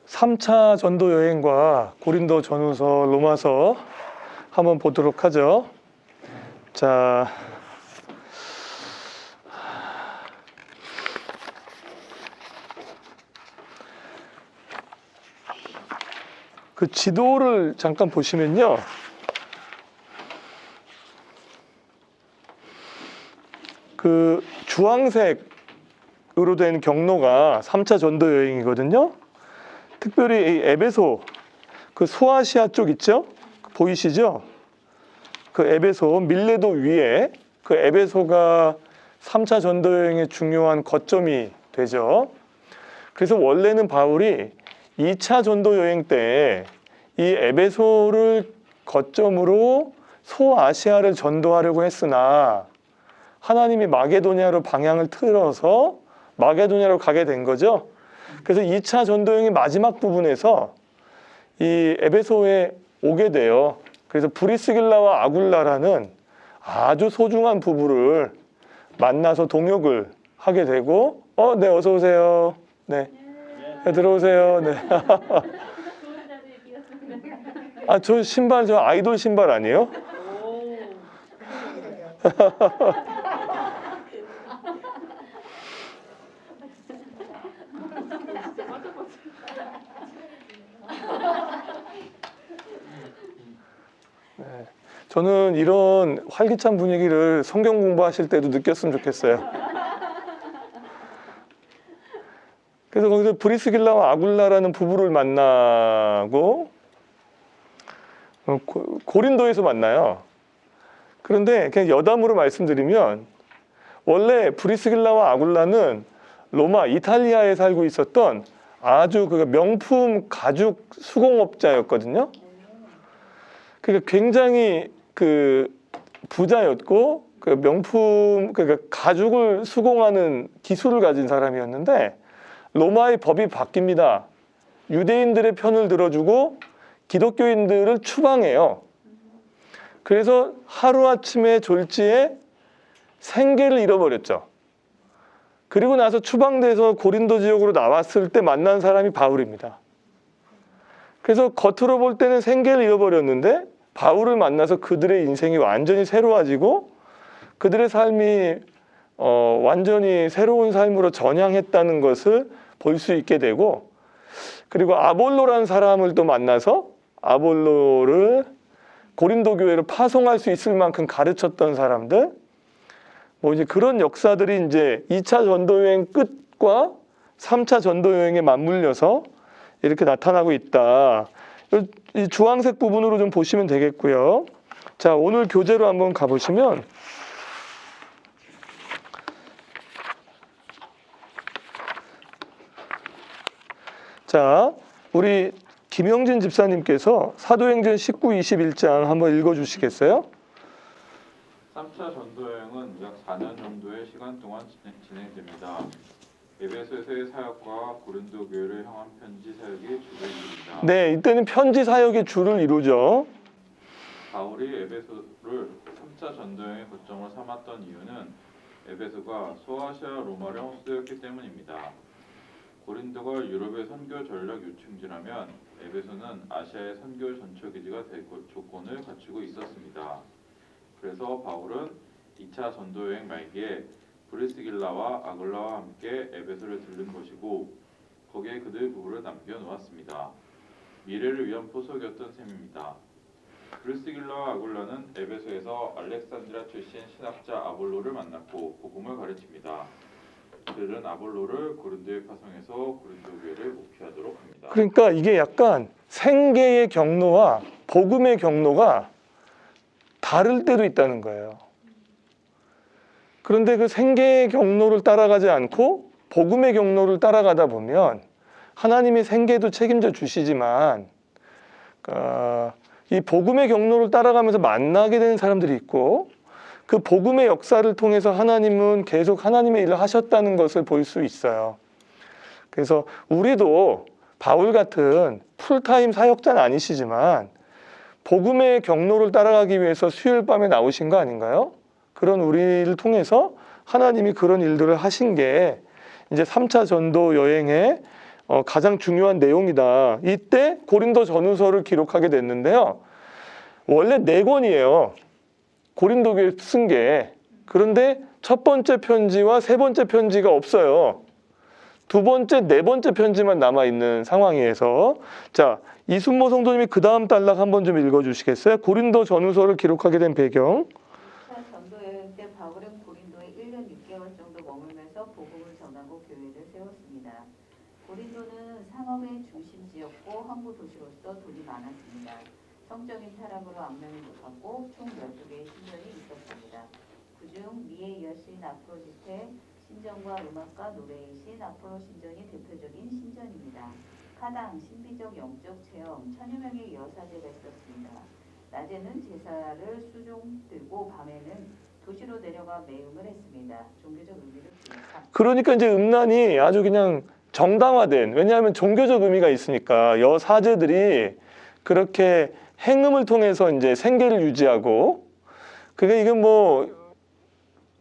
3차 전도 여행과 고린도 전후서, 로마서 한번 보도록 하죠. 자, 그 지도를 잠깐 보시면요. 그 주황색으로 된 경로가 3차 전도 여행이거든요. 특별히 이 에베소, 그 소아시아 쪽 있죠? 보이시죠? 그 에베소, 밀레도 위에 그 에베소가 3차 전도 여행의 중요한 거점이 되죠. 그래서 원래는 바울이 2차 전도 여행 때 이 에베소를 거점으로 소아시아를 전도하려고 했으나 하나님이 마게도냐로 방향을 틀어서 마게도냐로 가게 된 거죠. 그래서 2차 전도 여행의 마지막 부분에서 이 에베소에 오게 돼요. 그래서 브리스길라와 아굴라라는 아주 소중한 부부를 만나서 동역을 하게 되고, 네, 어서 오세요. 네, 들어오세요. 네. 저 신발, 저 아이돌 신발 아니에요? 네, 저는 이런 활기찬 분위기를 성경 공부하실 때도 느꼈으면 좋겠어요. 그래서 거기서 브리스길라와 아굴라라는 부부를 만나고 고린도에서 만나요. 그런데 그냥 여담으로 말씀드리면 원래 브리스길라와 아굴라는 로마, 이탈리아에 살고 있었던 아주 그 명품 가죽 수공업자였거든요. 그러니까 굉장히 그 부자였고 그 명품 그러니까 가죽을 수공하는 기술을 가진 사람이었는데 로마의 법이 바뀝니다. 유대인들의 편을 들어주고 기독교인들을 추방해요. 그래서 하루아침에 졸지에 생계를 잃어버렸죠. 그리고 나서 추방돼서 고린도 지역으로 나왔을 때 만난 사람이 바울입니다. 그래서 겉으로 볼 때는 생계를 잃어버렸는데 바울을 만나서 그들의 인생이 완전히 새로워지고 그들의 삶이 완전히 새로운 삶으로 전향했다는 것을 볼 수 있게 되고, 그리고 아볼로라는 사람을 또 만나서 아볼로를 고린도 교회로 파송할 수 있을 만큼 가르쳤던 사람들, 뭐 이제 그런 역사들이 이제 2차 전도 여행 끝과 3차 전도 여행에 맞물려서 이렇게 나타나고 있다. 이 주황색 부분으로 좀 보시면 되겠고요. 자, 오늘 교재로 한번 가보시면 자, 우리 김영진 집사님께서 사도행전 19, 21장 한번 읽어주시겠어요? 3차 전도여행은 약 4년 정도의 시간 동안 진행됩니다. 에베소에서의 사역과 고린도 교회를 향한 편지 사역이 주를 이룹니다. 네, 이때는 편지 사역의 주를 이루죠. 바울이 에베소를 3차 전도여행의 거점으로 삼았던 이유는 에베소가 소아시아 로마령 수도였기 때문입니다. 고린도가 유럽의 선교 전략 요충지라면 에베소는 아시아의 선교 전초기지가 될 조건을 갖추고 있었습니다. 그래서 바울은 2차 전도여행 말기에 브리스길라와 아굴라와 함께 에베소를 들른 것이고 거기에 그들 부부를 남겨놓았습니다. 미래를 위한 포석이었던 셈입니다. 브리스길라와 아굴라는 에베소에서 알렉산드리아 출신 신학자 아볼로를 만났고 복음을 가르칩니다. 그들은 아볼로를 고린도에 파송해서 고린도 교회를 목회하도록 합니다. 그러니까 이게 약간 생계의 경로와 복음의 경로가 다를 때도 있다는 거예요. 그런데 그 생계의 경로를 따라가지 않고 복음의 경로를 따라가다 보면 하나님이 생계도 책임져 주시지만 이 복음의 경로를 따라가면서 만나게 되는 사람들이 있고 그 복음의 역사를 통해서 하나님은 계속 하나님의 일을 하셨다는 것을 볼 수 있어요. 그래서 우리도 바울 같은 풀타임 사역자는 아니시지만 복음의 경로를 따라가기 위해서 수요일 밤에 나오신 거 아닌가요? 그런 우리를 통해서 하나님이 그런 일들을 하신 게 이제 3차 전도 여행의 가장 중요한 내용이다. 이때 고린도 전후서를 기록하게 됐는데요. 원래 4권이에요. 고린도교에 쓴 게. 그런데 첫 번째 편지와 세 번째 편지가 없어요. 두 번째, 네 번째 편지만 남아있는 상황이어서 자, 이순모 성도님이 그 다음 단락 한번 좀 읽어주시겠어요? 고린도 전후서를 기록하게 된 배경. 2차 전도 여행 때 바울은 고린도에 1년 6개월 정도 머물면서 복음을 전하고 교회를 세웠습니다. 고린도는 상업의 중심지였고 항구 도시로서 돈이 많았습니다. 성적인 타락으로 악명이 높았고 총 12개의 신전이 있었습니다. 그중 미의 여신 아프로디테 신전과 음악가 노래의 신 아폴로 신전이 대표적인 신전입니다. 카당, 신비적 영적 체험, 1000여 명의 여사제가 있었습니다. 낮에는 제사를 수종 들고 밤에는 도시로 내려가 매음을 했습니다. 종교적 의미를 두는 삶. 그러니까 이제 음란이 아주 그냥 정당화된, 왜냐하면 종교적 의미가 있으니까 여사제들이 그렇게 행음을 통해서 이제 생계를 유지하고, 그게 이게 뭐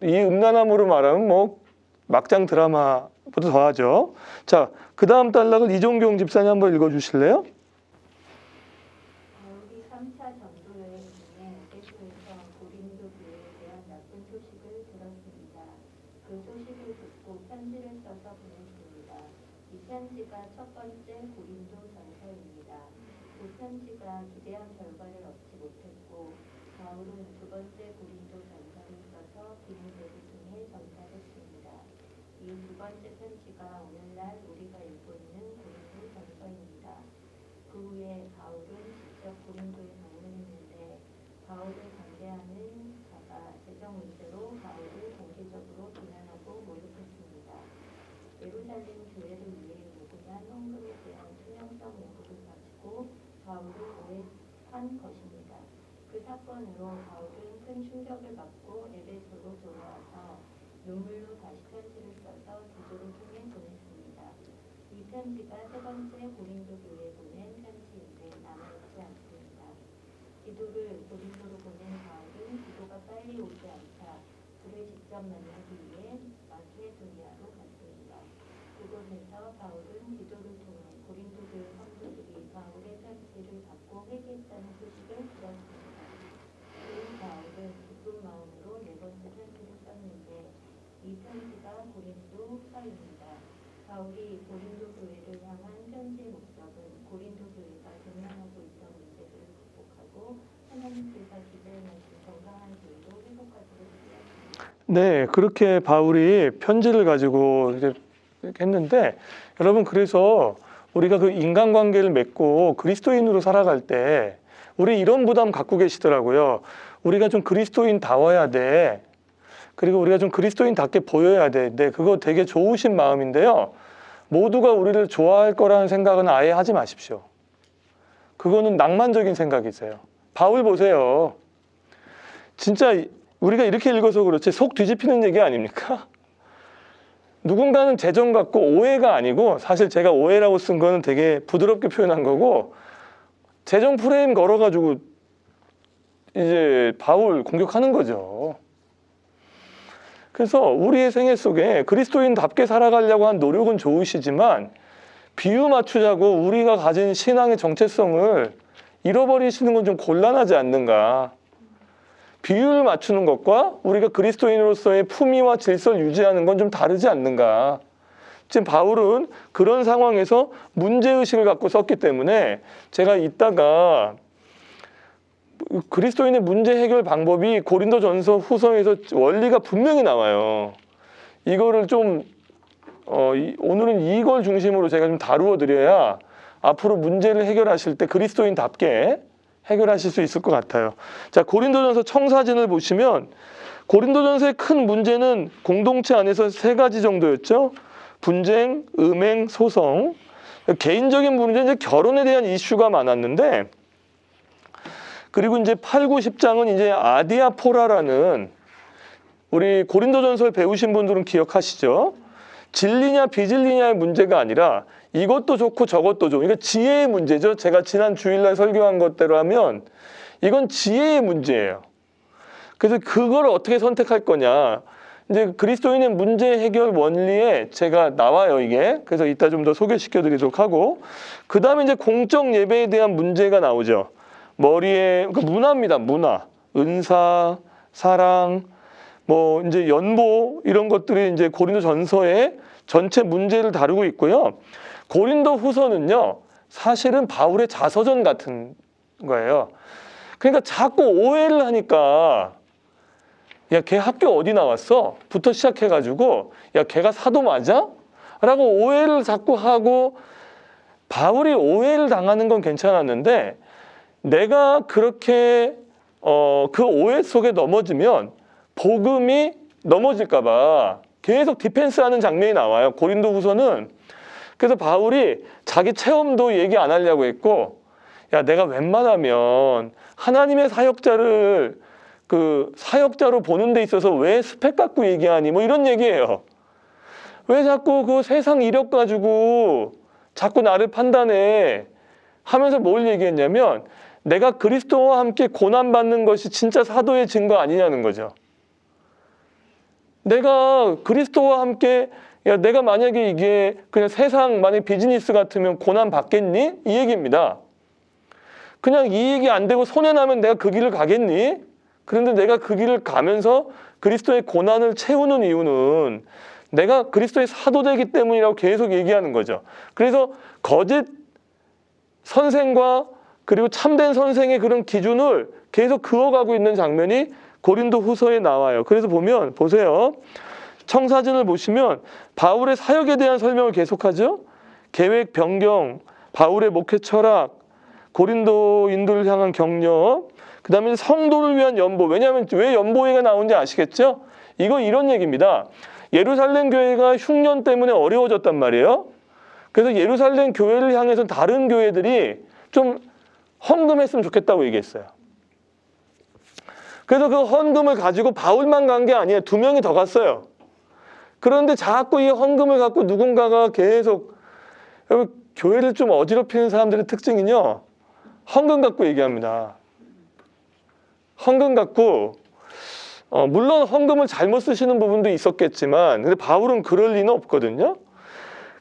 이 음란함으로 말하면 뭐 막장 드라마보다 더하죠. 자, 그 다음 단락을 이종경 집사님 한번 읽어주실래요? 바울이 3차 전도 여행 중에 에베소에서 고린도 교회에 대한 나쁜 소식을 들었습니다. 그 소식을 듣고 편지를 써서 보냈습니다. 이 편지가 첫 번째 고린도 전서입니다. 그 편지가 기대한 결과를 얻지 못했고 바울은 두 번째 고린도 전서를 써서 디모데를 통해 전달했습니다. 이 두 번째 편지가 오늘날 우리가 읽고 있는 고린도 전서입니다. 그 후에 바울은 직접 고린도에 방문했는데 바울을 반대하는 자가 재정 문제로 바울을 공개적으로 비난하고 모욕했습니다. 예루살렘 교회를 위해 요구한 헌금에 대한 투명성 요구를 가지고 바울을 오해한 것입니다. 그 사건으로 바울은 큰 충격을 받고 에베소로 돌아와서 눈물로 다시 편지를 써서 디도를 통해 보냈습니다. 이 편지가 세 번째 고린도 교회에 보낸 편지인데 남아있지 않습니다. 디도를 고린도로 보낸 바울은 디도가 빨리 오지 않자 그를 직접 만나기 위해 마케도니아로 갔습니다. 그곳에서 바울은 디도를 통해 고린도 교회 성도들이 바울의 편지를 받고 회개했다는 소식을 들었습니다. 그 바울은 기쁜 마음으로 네 번째 편지를 썼는데 이 편지가 고린도 후서입니다. 바울이 고린도 교회를 향한 편지의 목적은 고린도 교회가 등락하고 있던 문제를 극복하고 하나님께서 기대하신 건강한 교회로 회복하기를 기대합니다. 네, 그렇게 바울이 편지를 가지고 이제 했는데, 여러분, 그래서 우리가 그 인간관계를 맺고 그리스도인으로 살아갈 때 우리 이런 부담 갖고 계시더라고요. 우리가 좀 그리스도인다워야 돼. 그리고 우리가 좀 그리스도인답게 보여야 돼. 네, 그거 되게 좋으신 마음인데요. 모두가 우리를 좋아할 거라는 생각은 아예 하지 마십시오. 그거는 낭만적인 생각이세요. 바울 보세요. 진짜 우리가 이렇게 읽어서 그렇지 속 뒤집히는 얘기 아닙니까? 누군가는 재정 갖고 오해가 아니고, 사실 제가 오해라고 쓴 거는 되게 부드럽게 표현한 거고, 재정 프레임 걸어가지고 이제 바울 공격하는 거죠. 그래서 우리의 생애 속에 그리스도인답게 살아가려고 한 노력은 좋으시지만 비유 맞추자고 우리가 가진 신앙의 정체성을 잃어버리시는 건 좀 곤란하지 않는가. 비유를 맞추는 것과 우리가 그리스도인으로서의 품위와 질서를 유지하는 건 좀 다르지 않는가. 지금 바울은 그런 상황에서 문제의식을 갖고 썼기 때문에 제가 이따가 그리스도인의 문제 해결 방법이 고린도전서 후서에서 원리가 분명히 나와요. 이거를 좀 오늘은 이걸 중심으로 제가 좀 다루어 드려야 앞으로 문제를 해결하실 때 그리스도인답게 해결하실 수 있을 것 같아요. 자, 고린도전서 청사진을 보시면 고린도전서의 큰 문제는 공동체 안에서 3가지 정도였죠. 분쟁, 음행, 소송. 개인적인 문제는 이제 결혼에 대한 이슈가 많았는데, 그리고 이제 8, 9, 10장은 이제 아디아포라라는, 우리 고린도전서를 배우신 분들은 기억하시죠? 진리냐 비진리냐의 문제가 아니라 이것도 좋고 저것도 좋고, 이거 지혜의 문제죠. 제가 지난 주일날 설교한 것대로 하면 이건 지혜의 문제예요. 그래서 그걸 어떻게 선택할 거냐. 이제 그리스도인의 문제 해결 원리에 제가 나와요, 이게. 그래서 이따 좀 더 소개시켜 드리도록 하고. 그 다음에 이제 공적 예배에 대한 문제가 나오죠. 머리에, 그 문화입니다, 문화. 은사, 사랑, 뭐, 이제 연보, 이런 것들이 이제 고린도 전서의 전체 문제를 다루고 있고요. 고린도 후서는요, 사실은 바울의 자서전 같은 거예요. 그러니까 자꾸 오해를 하니까, 야, 걔 학교 어디 나왔어? 부터 시작해가지고, 야, 걔가 사도 맞아? 라고 오해를 자꾸 하고, 바울이 오해를 당하는 건 괜찮았는데, 내가 그렇게, 그 오해 속에 넘어지면, 복음이 넘어질까봐 계속 디펜스 하는 장면이 나와요. 고린도 후서는. 그래서 바울이 자기 체험도 얘기 안 하려고 했고, 야, 내가 웬만하면 하나님의 사역자를 그 사역자로 보는 데 있어서 왜 스펙 갖고 얘기하니? 뭐 이런 얘기예요. 왜 자꾸 그 세상 이력 가지고 자꾸 나를 판단해 하면서 뭘 얘기했냐면 내가 그리스도와 함께 고난받는 것이 진짜 사도의 증거 아니냐는 거죠. 내가 그리스도와 함께 야, 내가 만약에 이게 그냥 세상 만약 비즈니스 같으면 고난 받겠니? 이 얘기입니다. 그냥 이익이 안 되고 손해나면 내가 그 길을 가겠니? 그런데 내가 그 길을 가면서 그리스도의 고난을 채우는 이유는 내가 그리스도의 사도되기 때문이라고 계속 얘기하는 거죠. 그래서 거짓 선생과 그리고 참된 선생의 그런 기준을 계속 그어가고 있는 장면이 고린도 후서에 나와요. 그래서 보면 보세요. 청사진을 보시면 바울의 사역에 대한 설명을 계속하죠. 계획 변경, 바울의 목회 철학, 고린도인들을 향한 격려, 그 다음에 성도를 위한 연보. 왜냐하면 왜 연보회가 나오는지 아시겠죠? 이거 이런 얘기입니다. 예루살렘 교회가 흉년 때문에 어려워졌단 말이에요. 그래서 예루살렘 교회를 향해서 다른 교회들이 좀 헌금했으면 좋겠다고 얘기했어요. 그래서 그 헌금을 가지고 바울만 간 게 아니에요. 2명이 더 갔어요. 그런데 자꾸 이 헌금을 갖고 누군가가 계속 교회를 좀 어지럽히는 사람들의 특징은요. 헌금 갖고 얘기합니다. 헌금 갖고 물론 헌금을 잘못 쓰시는 부분도 있었겠지만 근데 바울은 그럴 리는 없거든요.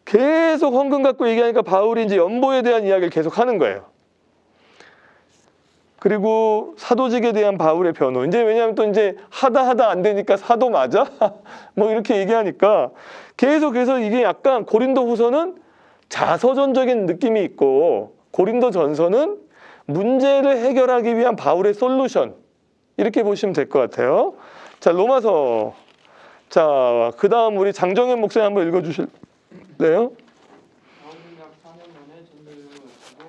계속 헌금 갖고 얘기하니까 바울이 이제 연보에 대한 이야기를 계속 하는 거예요. 그리고 사도직에 대한 바울의 변호. 이제 왜냐하면 또 이제 하다 안 되니까 사도 맞아? 뭐 이렇게 얘기하니까 계속해서 이게 약간 고린도 후서는 자서전적인 느낌이 있고 고린도 전서는 문제를 해결하기 위한 바울의 솔루션. 이렇게 보시면 될 것 같아요. 자, 로마서. 자, 그 다음 우리 장정현 목사님 한번 읽어주실래요? 바울은 약 4년 만에 전도여행을 마치고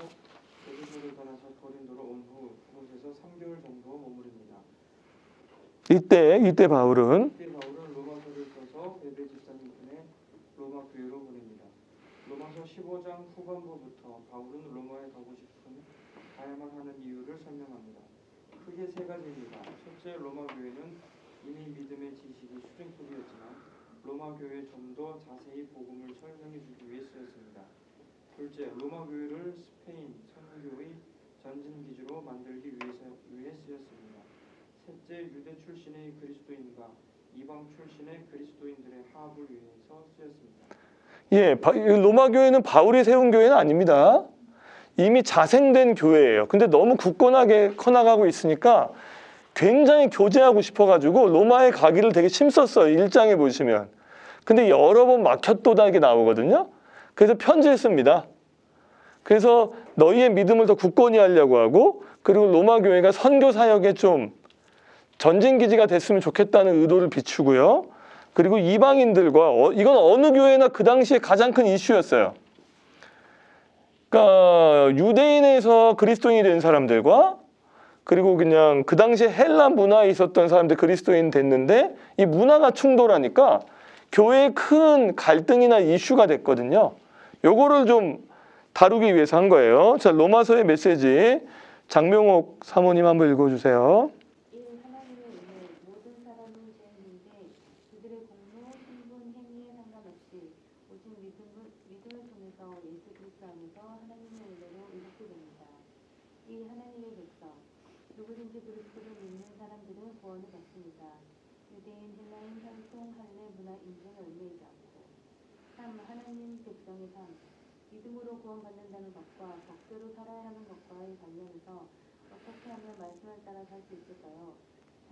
에베소를 떠나서 고린도로 온 후 그곳에서 3개월 정도 머무릅니다. 이때 바울은 이때 바울은 로마서를 써서 베베 집사님 편에 로마 교회로 보냅니다. 로마서 15장 후반부부터 바울은 로마에 가고 싶은 가야만 하는 이유를 설명합니다. 크게 3가지입니다. 첫째, 로마 교회는 이미 믿음의 지식이 수준급이었지만 로마 교회에 좀 더 자세히 복음을 설명해 주기 위해 쓰였습니다. 둘째, 로마 교회를 스페인 선교의 전진 기지로 만들기 위해 쓰였습니다. 셋째, 유대 출신의 그리스도인과 이방 출신의 그리스도인들의 화합을 위해서 쓰였습니다. 예, 로마 교회는 바울이 세운 교회는 아닙니다. 이미 자생된 교회예요. 근데 너무 굳건하게 커나가고 있으니까 굉장히 교제하고 싶어가지고 로마에 가기를 되게 힘썼어요. 1장에 보시면. 근데 여러 번 막혔도다게 나오거든요. 그래서 편지를 씁니다. 그래서 너희의 믿음을 더 굳건히 하려고 하고 그리고 로마 교회가 선교 사역에 좀 전진기지가 됐으면 좋겠다는 의도를 비추고요. 그리고 이방인들과 이건 어느 교회나 그 당시에 가장 큰 이슈였어요. 그러니까 유대인에서 그리스도인이 된 사람들과 그리고 그냥 그 당시에 헬라 문화에 있었던 사람들 그리스도인 됐는데 이 문화가 충돌하니까 교회에 큰 갈등이나 이슈가 됐거든요. 요거를 좀 다루기 위해서 한 거예요. 자, 로마서의 메시지 장명옥 사모님 한번 읽어주세요. 하나님의 은혜 모든 사람은 죄인인데 그들의 공로, 신분, 행위에 상관없이 오직 믿음을 통해서 예수 그리스도 안에서 하나님의 은혜로 의롭게 됩니다. 이 하나님의 백성 누구든지 그리스도를 믿는 사람들은 구원을 받습니다. 이때인 헬라인 현통 할례 문화 인증을 의미하지 않고 3. 하나님 백성의 삶 믿음으로 구원받는다는 것과 법대로 살아야 하는 것과의 관련해서 어떻게 하면 말씀을 따라 살 수 있을까요?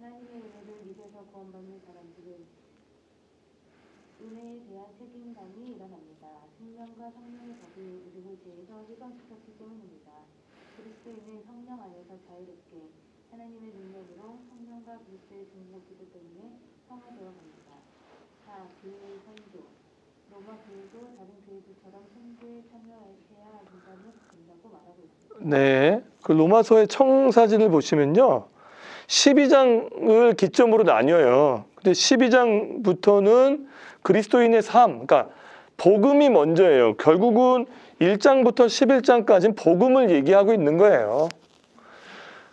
하나님의 은혜를 믿어서 구원받는 사람들은 은혜에 대한 책임감이 일어납니다. 생명과 성령의 법이 우리를 죄에서 해방시켰기 때문입니다. 그리스도인은 성령 안에서 자유롭게 하나님의 능력으로 성령과 그리스도의 중보기도 때문에 성화되어 갑니다. 4. 교회의 선교 로마 교회도 다른 교회들처럼 선교에 참여해야 된다고 말하고 있습니다. 네, 그 로마서의 청사진을 보시면요, 12장을 기점으로 나뉘어요. 근데 12장부터는 그리스도인의 삶, 그러니까 복음이 먼저예요. 결국은 1장부터 11장까지는 복음을 얘기하고 있는 거예요.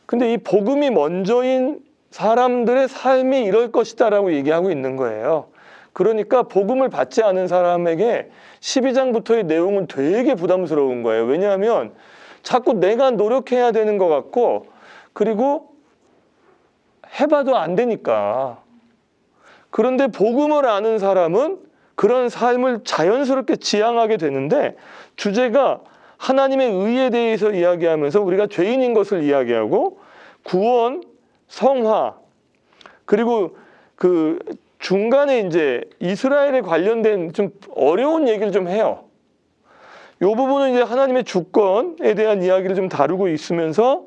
근데 이 복음이 먼저인 사람들의 삶이 이럴 것이다라고 얘기하고 있는 거예요. 그러니까 복음을 받지 않은 사람에게 12장부터의 내용은 되게 부담스러운 거예요. 왜냐하면 자꾸 내가 노력해야 되는 것 같고, 그리고 해봐도 안 되니까. 그런데 복음을 아는 사람은 그런 삶을 자연스럽게 지향하게 되는데, 주제가 하나님의 의에 대해서 이야기하면서 우리가 죄인인 것을 이야기하고, 구원, 성화, 그리고 그 중간에 이제 이스라엘에 관련된 좀 어려운 얘기를 좀 해요. 이 부분은 이제 하나님의 주권에 대한 이야기를 좀 다루고 있으면서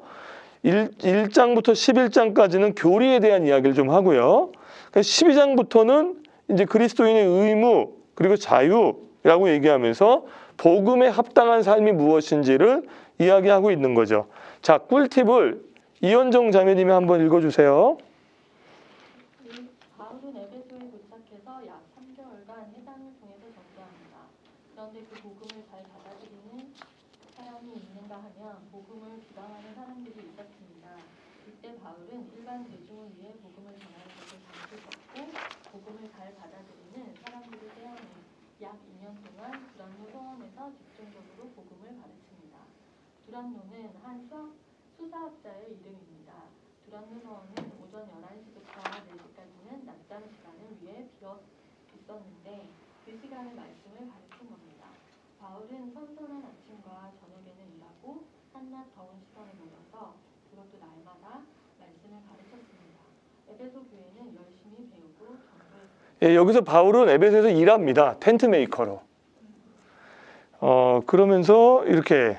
1장부터 11장까지는 교리에 대한 이야기를 좀 하고요. 12장부터는 이제 그리스도인의 의무 그리고 자유라고 얘기하면서 복음에 합당한 삶이 무엇인지를 이야기하고 있는 거죠. 자, 꿀팁을 이현정 자매님이 한번 읽어주세요. 바울은 에베소에 도착해서 약 3개월간 해당을 통해서 전도합니다. 그런데 그 복음을 잘 받아들이는 사람이 있는가 하면 복음을 비방하는 사람들이 있었습니다. 이때 바울은 일반 대중을 위해 복음을 전하는 것을 감추셨고 복음을 잘 받아들이는 사람들을 세워내 약 2년 동안 두란노 성원에서 집중적으로 복음을 가르칩니다. 두란노는 한 수사학자의 이름입니다. 두란노 성원은 오전 11시부터 4시까지는 낮잠 시간을 위해 비어 있었는데 그 시간에 말씀을 가르친 겁니다. 바울은 선선한 아침과 저녁에는 일하고 한낮 더운 시간에 모여서 그것도 날마다 말씀을 가르쳤습니다. 에베소 교회는 열심히 배우고 전도했습니다. 예, 여기서 바울은 에베소에서 일합니다. 텐트 메이커로. 그러면서 이렇게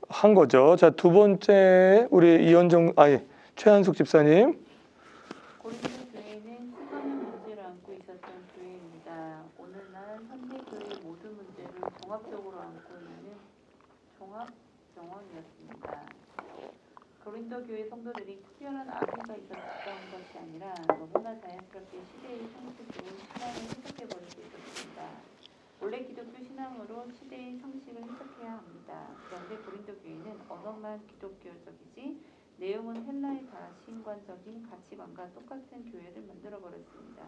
한 거죠. 자, 두 번째 우리 최한숙 집사님. 고린도 교회는 수많은 문제를 안고 있었던 교회입니다. 오늘날 현대교회의 모든 문제를 종합적으로 안고 있는 종합병원이었습니다. 고린도 교회 성도들이 특별한 악의가 있었던 것이 아니라 너무나 자연스럽게 시대의 상식으로 신앙을 해석해버릴 수 있었습니다. 원래 기독교 신앙으로 시대의 상식을 해석해야 합니다. 그런데 고린도 교회는 언어만 기독교적이지 내용은 헬라이파 신관적인 가치관과 똑같은 교회를 만들어버렸습니다.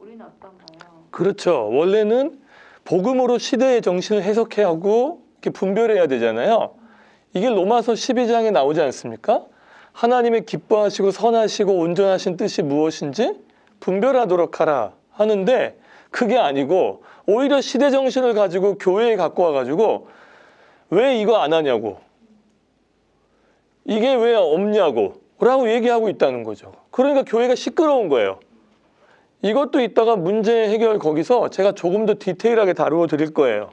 우리는 어떤가요? 그렇죠. 원래는 복음으로 시대의 정신을 해석해야 하고 이렇게 분별해야 되잖아요. 이게 로마서 12장에 나오지 않습니까? 하나님의 기뻐하시고 선하시고 온전하신 뜻이 무엇인지 분별하도록 하라 하는데, 그게 아니고 오히려 시대 정신을 가지고 교회에 갖고 와가지고 왜 이거 안 하냐고, 이게 왜 없냐고 라고 얘기하고 있다는 거죠. 그러니까 교회가 시끄러운 거예요. 이것도 이따가 문제 해결 거기서 제가 조금 더 디테일하게 다루어 드릴 거예요.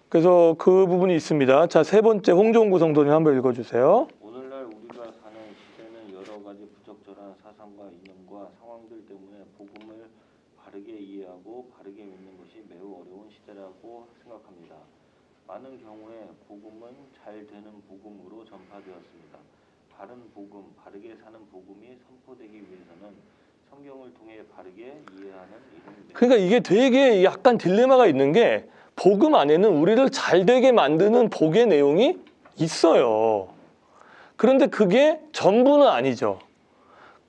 그래서 그 부분이 있습니다. 자, 세 번째 홍종구 성도님 한번 읽어주세요. 오늘날 우리가 사는 시대는 여러 가지 부적절한 사상과 이념과 상황들 때문에 복음을 바르게 이해하고 바르게 믿는 것이 매우 어려운 시대라고 생각합니다. 많은 경우에 복음은 잘 되는 복음으로 전파되었습니다. 바른 복음, 바르게 사는 복음이 선포되기 위해서는 성경을 통해 바르게 이해하는 이름입니다. 그러니까 이게 되게 약간 딜레마가 있는 게, 복음 안에는 우리를 잘 되게 만드는 복의 내용이 있어요. 그런데 그게 전부는 아니죠.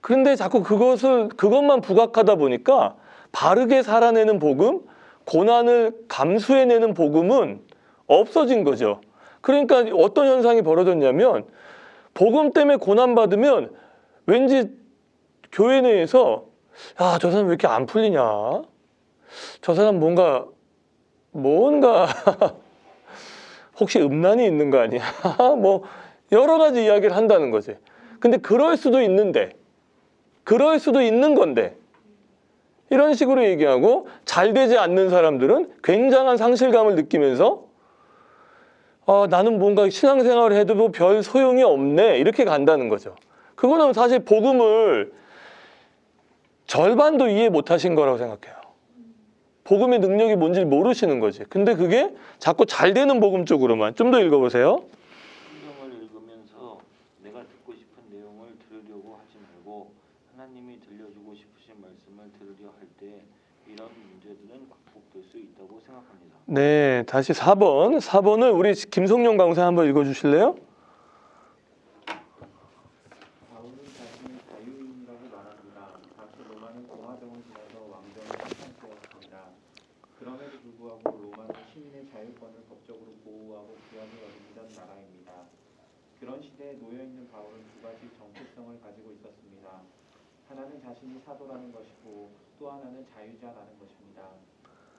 그런데 자꾸 그것만 부각하다 보니까 바르게 살아내는 복음, 고난을 감수해내는 복음은 없어진 거죠. 그러니까 어떤 현상이 벌어졌냐면, 복음 때문에 고난받으면 왠지 교회 내에서 야, 저 사람 왜 이렇게 안 풀리냐? 저 사람 뭔가 혹시 음란이 있는 거 아니야? 뭐 여러 가지 이야기를 한다는 거지. 근데 그럴 수도 있는데, 그럴 수도 있는 건데 이런 식으로 얘기하고, 잘 되지 않는 사람들은 굉장한 상실감을 느끼면서 나는 뭔가 신앙생활을 해도 뭐 별 소용이 없네 이렇게 간다는 거죠. 그거는 사실 복음을 절반도 이해 못하신 거라고 생각해요. 복음의 능력이 뭔지 모르시는 거지. 근데 그게 자꾸 잘 되는 복음 쪽으로만. 좀 더 읽어보세요. 성경을 읽으면서 내가 듣고 싶은 내용을 들으려고 하지 말고 하나님이 들려주고 싶으신 말씀을 들으려 할 때 이런 문제들은 극복될 수 있다고 생각합니다. 네, 다시 4번. 4번을 우리 김성룡 강사 한번 읽어주실래요? 바울은 자신을 자유인이라고 말합니다. 당시 로마는 공화정을 지나서 왕정이 한창되었습니다. 그럼에도 불구하고 로마는 시민의 자유권을 법적으로 보호하고 구원을 어기던 나라입니다. 그런 시대에 놓여있는 바울은 두 가지 정체성을 가지고 있었습니다. 하나는 자신이 사도라는 것이고 또 하나는 자유자라는 것입니다.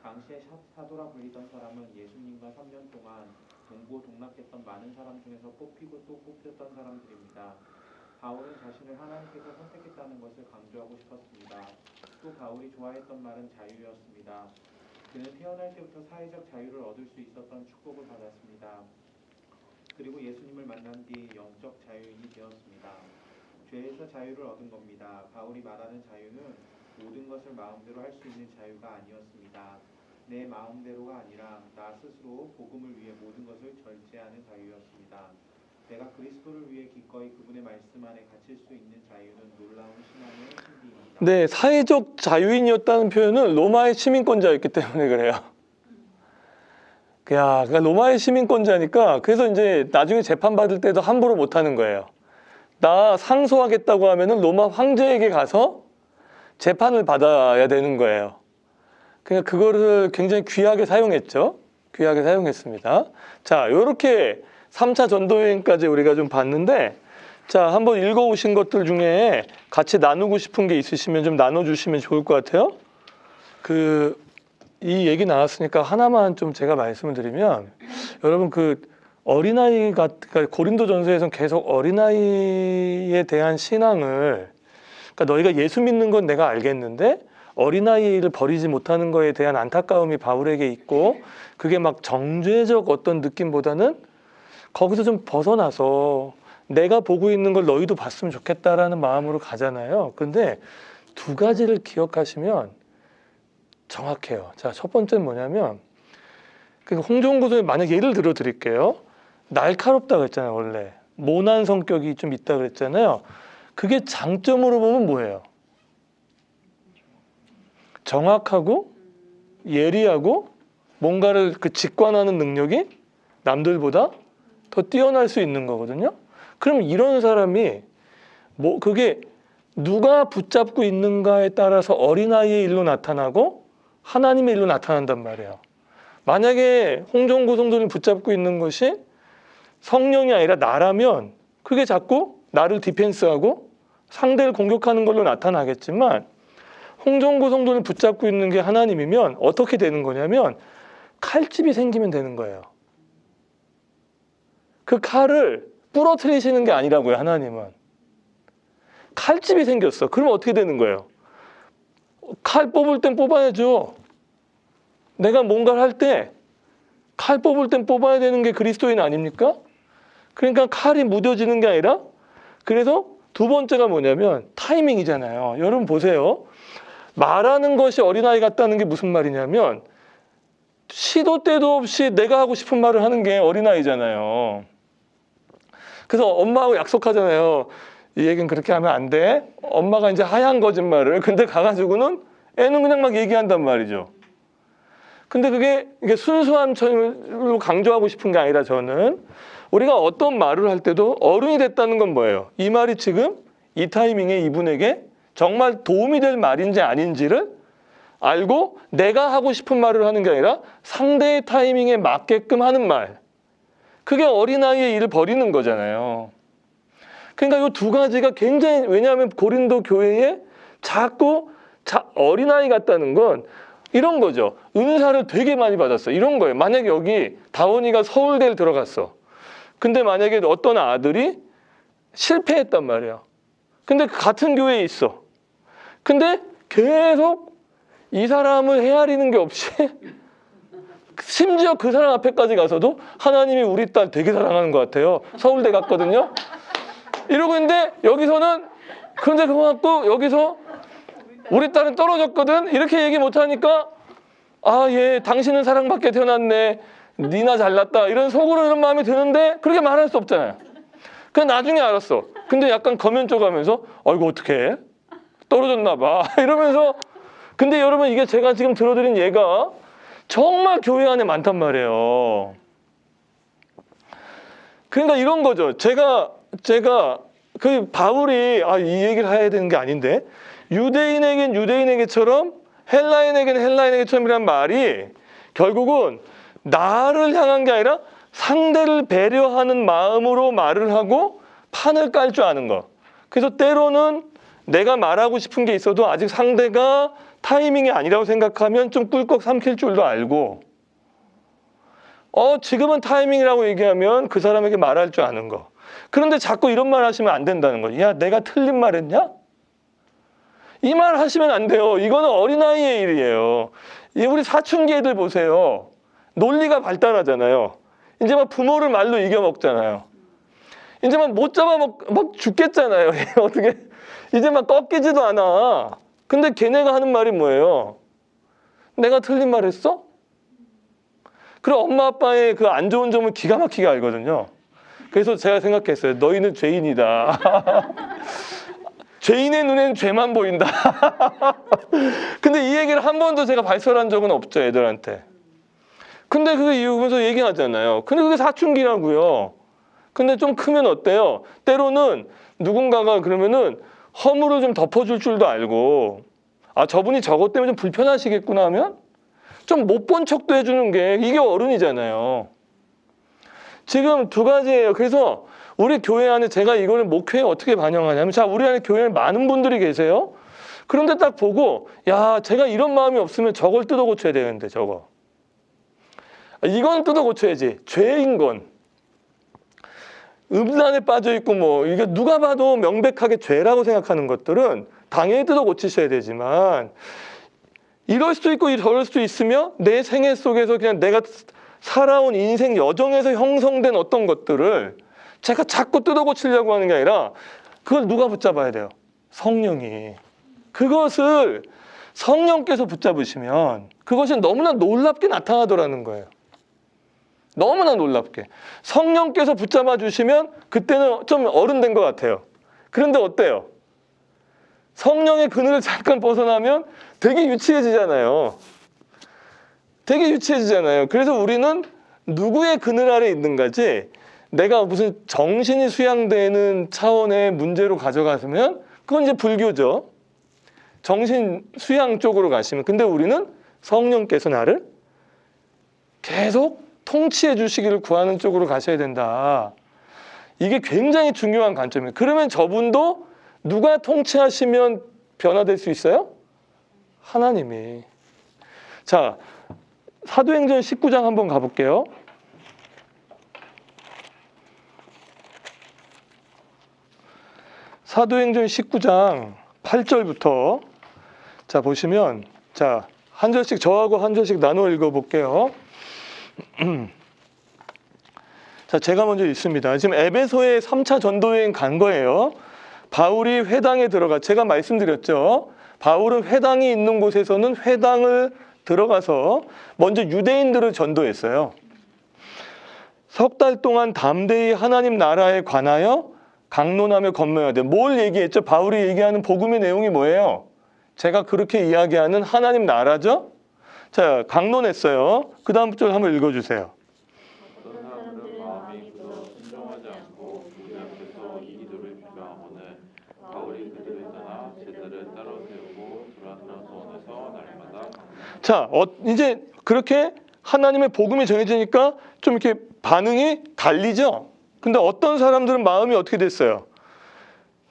당시에 사도라 불리던 사람은 예수님과 3년 동안 동고동락했던 많은 사람 중에서 뽑히고 또 뽑혔던 사람들입니다. 바울은 자신을 하나님께서 선택했다는 것을 강조하고 싶었습니다. 또 바울이 좋아했던 말은 자유였습니다. 그는 태어날 때부터 사회적 자유를 얻을 수 있었던 축복을 받았습니다. 그리고 예수님을 만난 뒤 영적 자유인이 되었습니다. 죄에서 자유를 얻은 겁니다. 바울이 말하는 자유는 모든 것을 마음대로 할 수 있는 자유가 아니었습니다. 내 마음대로가 아니라 나 스스로 복음을 위해 모든 것을 절제하는 자유였습니다. 내가 그리스도를 위해 기꺼이 그분의 말씀 안에 갇힐 수 있는 자유는 놀라운 신앙의 신비입니다. 네, 사회적 자유인이었다는 표현은 로마의 시민권자였기 때문에 그래요. 그러니까 로마의 시민권자니까, 그래서 이제 나중에 재판받을 때도 함부로 못하는 거예요. 나 상소하겠다고 하면은 로마 황제에게 가서 재판을 받아야 되는 거예요. 그러니까 그거를 굉장히 귀하게 사용했죠. 귀하게 사용했습니다. 자, 요렇게 3차 전도여행까지 우리가 좀 봤는데, 자, 한번 읽어오신 것들 중에 같이 나누고 싶은 게 있으시면 좀 나눠주시면 좋을 것 같아요. 이 얘기 나왔으니까 하나만 좀 제가 말씀을 드리면, 여러분 어린아이가, 그러니까 고린도전서에서는 계속 어린아이에 대한 신앙을, 그러니까 너희가 예수 믿는 건 내가 알겠는데 어린아이를 버리지 못하는 거에 대한 안타까움이 바울에게 있고, 그게 막 정죄적 어떤 느낌보다는 거기서 좀 벗어나서 내가 보고 있는 걸 너희도 봤으면 좋겠다라는 마음으로 가잖아요. 근데 두 가지를 기억하시면 정확해요. 자, 첫 번째는 뭐냐면, 홍종구소에 만약 예를 들어 드릴게요. 날카롭다고 했잖아요. 원래 모난 성격이 좀 있다 그랬잖아요. 그게 장점으로 보면 뭐예요? 정확하고 예리하고 뭔가를 직관하는 능력이 남들보다 더 뛰어날 수 있는 거거든요. 그럼 이런 사람이 그게 누가 붙잡고 있는가에 따라서 어린아이의 일로 나타나고 하나님의 일로 나타난단 말이에요. 만약에 홍종구 성도를 붙잡고 있는 것이 성령이 아니라 나라면 그게 자꾸 나를 디펜스하고 상대를 공격하는 걸로 나타나겠지만, 홍종구 성도를 붙잡고 있는 게 하나님이면 어떻게 되는 거냐면 칼집이 생기면 되는 거예요. 그 칼을 부러뜨리시는 게 아니라고요. 하나님은 칼집이 생겼어. 그러면 어떻게 되는 거예요? 칼 뽑을 땐 뽑아야죠. 내가 뭔가를 할 때 칼 뽑을 땐 뽑아야 되는 게 그리스도인 아닙니까? 그러니까 칼이 무뎌지는 게 아니라, 그래서 두 번째가 뭐냐면 타이밍이잖아요. 여러분 보세요. 말하는 것이 어린아이 같다는 게 무슨 말이냐면, 시도 때도 없이 내가 하고 싶은 말을 하는 게 어린아이잖아요. 그래서 엄마하고 약속하잖아요. 이 얘기는 그렇게 하면 안 돼. 엄마가 이제 하얀 거짓말을. 근데 가가지고는 애는 그냥 막 얘기한단 말이죠. 근데 이게 순수한 철로 강조하고 싶은 게 아니라, 저는 우리가 어떤 말을 할 때도 어른이 됐다는 건 뭐예요? 이 말이 지금 이 타이밍에 이분에게 정말 도움이 될 말인지 아닌지를 알고 내가 하고 싶은 말을 하는 게 아니라 상대의 타이밍에 맞게끔 하는 말. 그게 어린아이의 일을 벌이는 거잖아요. 그러니까 이 두 가지가 굉장히, 왜냐하면 고린도 교회에 자꾸 자, 어린아이 같다는 건 이런 거죠. 은사를 되게 많이 받았어. 이런 거예요. 만약에 여기 다원이가 서울대를 들어갔어. 근데 만약에 어떤 아들이 실패했단 말이야. 근데 같은 교회에 있어. 근데 계속 이 사람을 헤아리는 게 없이 심지어 그 사람 앞에까지 가서도 하나님이 우리 딸 되게 사랑하는 것 같아요. 서울대 갔거든요. 이러고 있는데 여기서는 그런데 그거 갖고 여기서 우리 딸은 떨어졌거든. 이렇게 얘기 못하니까 아, 얘 당신은 사랑받게 태어났네. 니나 잘났다. 이런 속으로 이런 마음이 드는데 그렇게 말할 수 없잖아요. 그냥 나중에 알았어. 근데 약간 거면쪽하면서 이거 어떡해? 떨어졌나 봐. 이러면서 근데 여러분 이게 제가 지금 들어드린 예가 정말 교회 안에 많단 말이에요. 그러니까 이런 거죠. 제가 그 바울이 이 얘기를 해야 되는 게 아닌데 유대인에겐 유대인에게처럼 헬라인에겐 헬라인에게처럼이란 말이 결국은 나를 향한 게 아니라 상대를 배려하는 마음으로 말을 하고 판을 깔 줄 아는 거. 그래서 때로는 내가 말하고 싶은 게 있어도 아직 상대가 타이밍이 아니라고 생각하면 좀 꿀꺽 삼킬 줄도 알고 지금은 타이밍이라고 얘기하면 그 사람에게 말할 줄 아는 거. 그런데 자꾸 이런 말 하시면 안 된다는 거예요. 야, 내가 틀린 말 했냐? 이 말 하시면 안 돼요. 이거는 어린아이의 일이에요. 우리 사춘기 애들 보세요. 논리가 발달하잖아요. 이제 막 부모를 말로 이겨먹잖아요. 이제 막 못 잡아 막 죽겠잖아요. 어떻게 이제 막 꺾이지도 않아. 근데 걔네가 하는 말이 뭐예요? 내가 틀린 말 했어? 그럼 엄마 아빠의 그 안 좋은 점을 기가 막히게 알거든요. 그래서 제가 생각했어요. 너희는 죄인이다. 죄인의 눈엔 죄만 보인다. 근데 이 얘기를 한 번도 제가 발설한 적은 없죠, 애들한테. 근데 그게 이유면서 얘기하잖아요. 근데 그게 사춘기라고요. 근데 좀 크면 어때요? 때로는 누군가가 그러면은 허물을 좀 덮어줄 줄도 알고 저분이 저것 때문에 좀 불편하시겠구나 하면 좀 못 본 척도 해주는 게 이게 어른이잖아요. 지금 두 가지예요. 그래서 우리 교회 안에 제가 이거를 목회에 어떻게 반영하냐면 우리 안에 교회에 많은 분들이 계세요. 그런데 딱 보고 제가 이런 마음이 없으면 저걸 뜯어 고쳐야 되는데 저거. 이건 뜯어 고쳐야지. 죄인 건. 음란에 빠져 있고 이게 누가 봐도 명백하게 죄라고 생각하는 것들은 당연히 뜯어 고치셔야 되지만 이럴 수도 있고 저럴 수도 있으며 내 생애 속에서 그냥 내가 살아온 인생 여정에서 형성된 어떤 것들을 제가 자꾸 뜯어 고치려고 하는 게 아니라 그걸 누가 붙잡아야 돼요? 성령이. 그것을 성령께서 붙잡으시면 그것이 너무나 놀랍게 나타나더라는 거예요. 너무나 놀랍게. 성령께서 붙잡아 주시면 그때는 좀 어른 된 것 같아요. 그런데 어때요? 성령의 그늘을 잠깐 벗어나면 되게 유치해지잖아요. 되게 유치해지잖아요. 그래서 우리는 누구의 그늘 아래 있는가지 내가 무슨 정신이 수양되는 차원의 문제로 가져가면 그건 이제 불교죠. 정신 수양 쪽으로 가시면. 근데 우리는 성령께서 나를 계속 통치해 주시기를 구하는 쪽으로 가셔야 된다. 이게 굉장히 중요한 관점이에요. 그러면 저분도 누가 통치하시면 변화될 수 있어요? 하나님이. 자, 사도행전 19장 한번 가볼게요. 사도행전 19장 8절부터 자 보시면 한 절씩 저하고 한 절씩 나눠 읽어볼게요. 자, 제가 먼저 읽습니다. 지금 에베소에 3차 전도여행 간 거예요. 바울이 회당에 제가 말씀드렸죠. 바울은 회당이 있는 곳에서는 회당을 들어가서 먼저 유대인들을 전도했어요. 3달 동안 담대히 하나님 나라에 관하여 강론하며 건면해야 돼. 뭘 얘기했죠? 바울이 얘기하는 복음의 내용이 뭐예요? 제가 그렇게 이야기하는 하나님 나라죠? 자, 강론했어요. 그 다음 절 한번 읽어주세요. 어떤 사람들은 마음이 굳어 순종하지 않고 우리 앞에서 이 기도를 비방하거늘 바울이 그들을 떠나 제자를 따로 세우고 드라스원에서 날마다 자, 이제 그렇게 하나님의 복음이 전해지니까 좀 이렇게 반응이 달리죠? 근데 어떤 사람들은 마음이 어떻게 됐어요?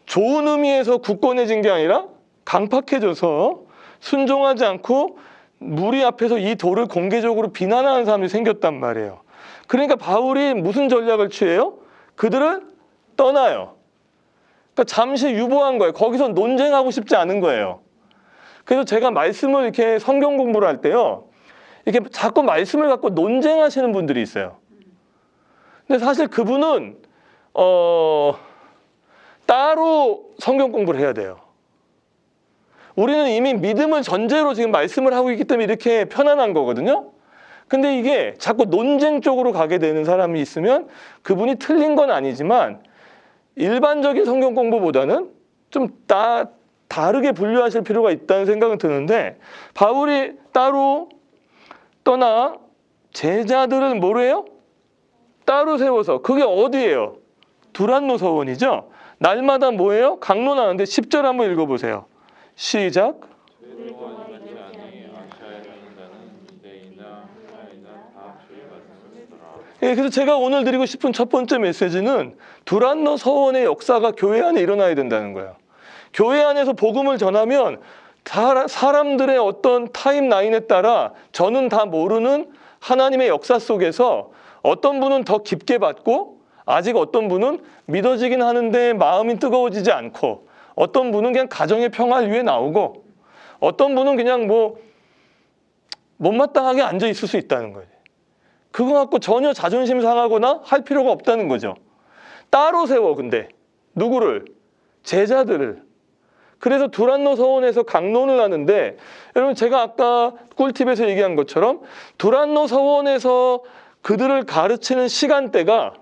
좋은 의미에서 굳건해진 게 아니라 강팍해져서 순종하지 않고 무리 앞에서 이 도를 공개적으로 비난하는 사람이 생겼단 말이에요. 그러니까 바울이 무슨 전략을 취해요? 그들을 떠나요. 그러니까 잠시 유보한 거예요. 거기서 논쟁하고 싶지 않은 거예요. 그래서 제가 말씀을 이렇게 성경 공부를 할 때요, 이렇게 자꾸 말씀을 갖고 논쟁하시는 분들이 있어요. 근데 사실 그분은 따로 성경 공부를 해야 돼요. 우리는 이미 믿음을 전제로 지금 말씀을 하고 있기 때문에 이렇게 편안한 거거든요. 근데 이게 자꾸 논쟁 쪽으로 가게 되는 사람이 있으면 그분이 틀린 건 아니지만 일반적인 성경 공부보다는 좀 다르게 분류하실 필요가 있다는 생각은 드는데, 바울이 따로 떠나 제자들을 뭐래요? 따로 세워서. 그게 어디예요? 두란노 서원이죠. 날마다 뭐예요? 강론하는데 10절 한번 읽어보세요. 시작. 동안 같지 않니 아시아에 사는 자는 유대인이나 헬라이나 다 주의 말씀을 듣더라. 예, 그래서 제가 오늘 드리고 싶은 첫 번째 메시지는 두란노 서원의 역사가 교회 안에 일어나야 된다는 거예요. 교회 안에서 복음을 전하면 사람들의 어떤 타임라인에 따라 저는 다 모르는 하나님의 역사 속에서 어떤 분은 더 깊게 받고 아직 어떤 분은 믿어지긴 하는데 마음이 뜨거워지지 않고 어떤 분은 그냥 가정의 평화를 위해 나오고 어떤 분은 그냥 뭐 못마땅하게 앉아 있을 수 있다는 거예요. 그거 갖고 전혀 자존심 상하거나 할 필요가 없다는 거죠. 따로 세워. 근데 누구를? 제자들을. 그래서 두란노 서원에서 강론을 하는데, 여러분 제가 아까 꿀팁에서 얘기한 것처럼 두란노 서원에서 그들을 가르치는 시간대가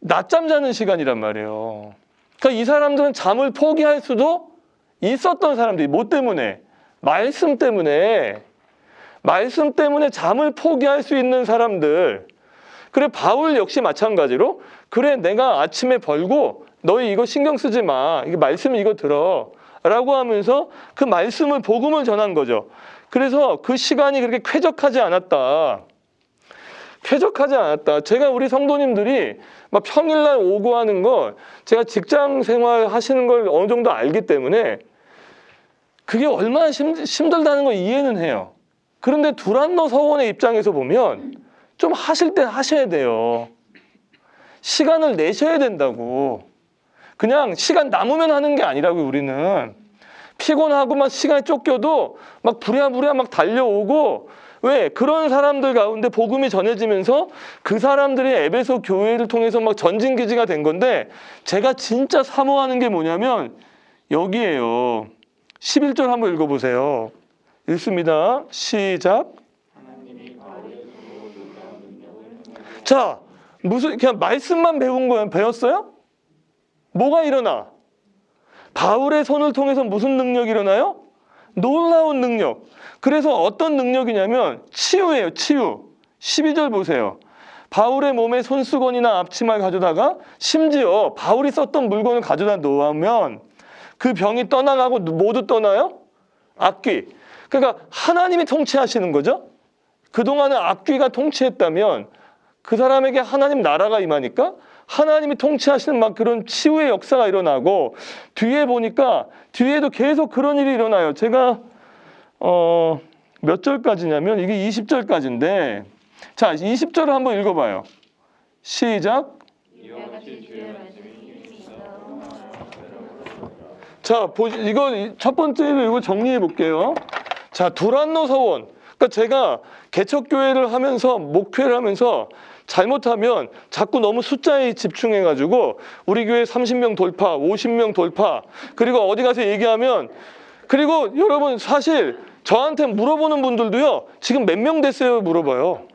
낮잠 자는 시간이란 말이에요. 그러니까 이 사람들은 잠을 포기할 수도 있었던 사람들이, 뭐 때문에? 말씀 때문에 잠을 포기할 수 있는 사람들. 그래, 바울 역시 마찬가지로, 그래 내가 아침에 벌고 너희 이거 신경 쓰지 마, 이게 말씀 이거 들어 라고 하면서 그 말씀을, 복음을 전한 거죠. 그래서 그 시간이 그렇게 쾌적하지 않았다. 제가 우리 성도님들이 막 평일날 오고 하는 걸 제가 직장 생활 하시는 걸 어느 정도 알기 때문에 그게 얼마나 힘들다는 걸 이해는 해요. 그런데 두란노 서원의 입장에서 보면 좀 하실 때 하셔야 돼요. 시간을 내셔야 된다고. 그냥 시간 남으면 하는 게 아니라고요. 우리는 피곤하고 막 시간이 쫓겨도 막 부랴부랴 막 달려오고, 왜? 그런 사람들 가운데 복음이 전해지면서 그 사람들이 에베소 교회를 통해서 막 전진기지가 된 건데, 제가 진짜 사모하는 게 뭐냐면 여기에요. 11절 한번 읽어보세요. 읽습니다. 시작. 자, 무슨 그냥 말씀만 배운 거예요? 배웠어요? 뭐가 일어나? 바울의 손을 통해서 무슨 능력이 일어나요? 놀라운 능력. 그래서 어떤 능력이냐면 치유예요. 치유. 12절 보세요. 바울의 몸에 손수건이나 앞치마를 가져다가, 심지어 바울이 썼던 물건을 가져다 놓으면 그 병이 떠나가고 모두 떠나요? 악귀. 그러니까 하나님이 통치하시는 거죠. 그동안은 악귀가 통치했다면 그 사람에게 하나님 나라가 임하니까 하나님이 통치하시는 막 그런 치유의 역사가 일어나고, 뒤에 보니까 뒤에도 계속 그런 일이 일어나요. 제가 몇 절까지냐면 이게 20절까지인데, 자 20절을 한번 읽어봐요. 시작. 이와 같이 주의 말씀이 힘이 있어 자, 이거 첫 번째로 이거 정리해 볼게요. 자, 두란노 서원. 그러니까 제가 개척교회를 하면서, 목회를 하면서 잘못하면 자꾸 너무 숫자에 집중해가지고 우리 교회 30명 돌파, 50명 돌파, 그리고 어디 가서 얘기하면, 그리고 여러분 사실 저한테 물어보는 분들도요, 지금 몇 명 됐어요? 물어봐요.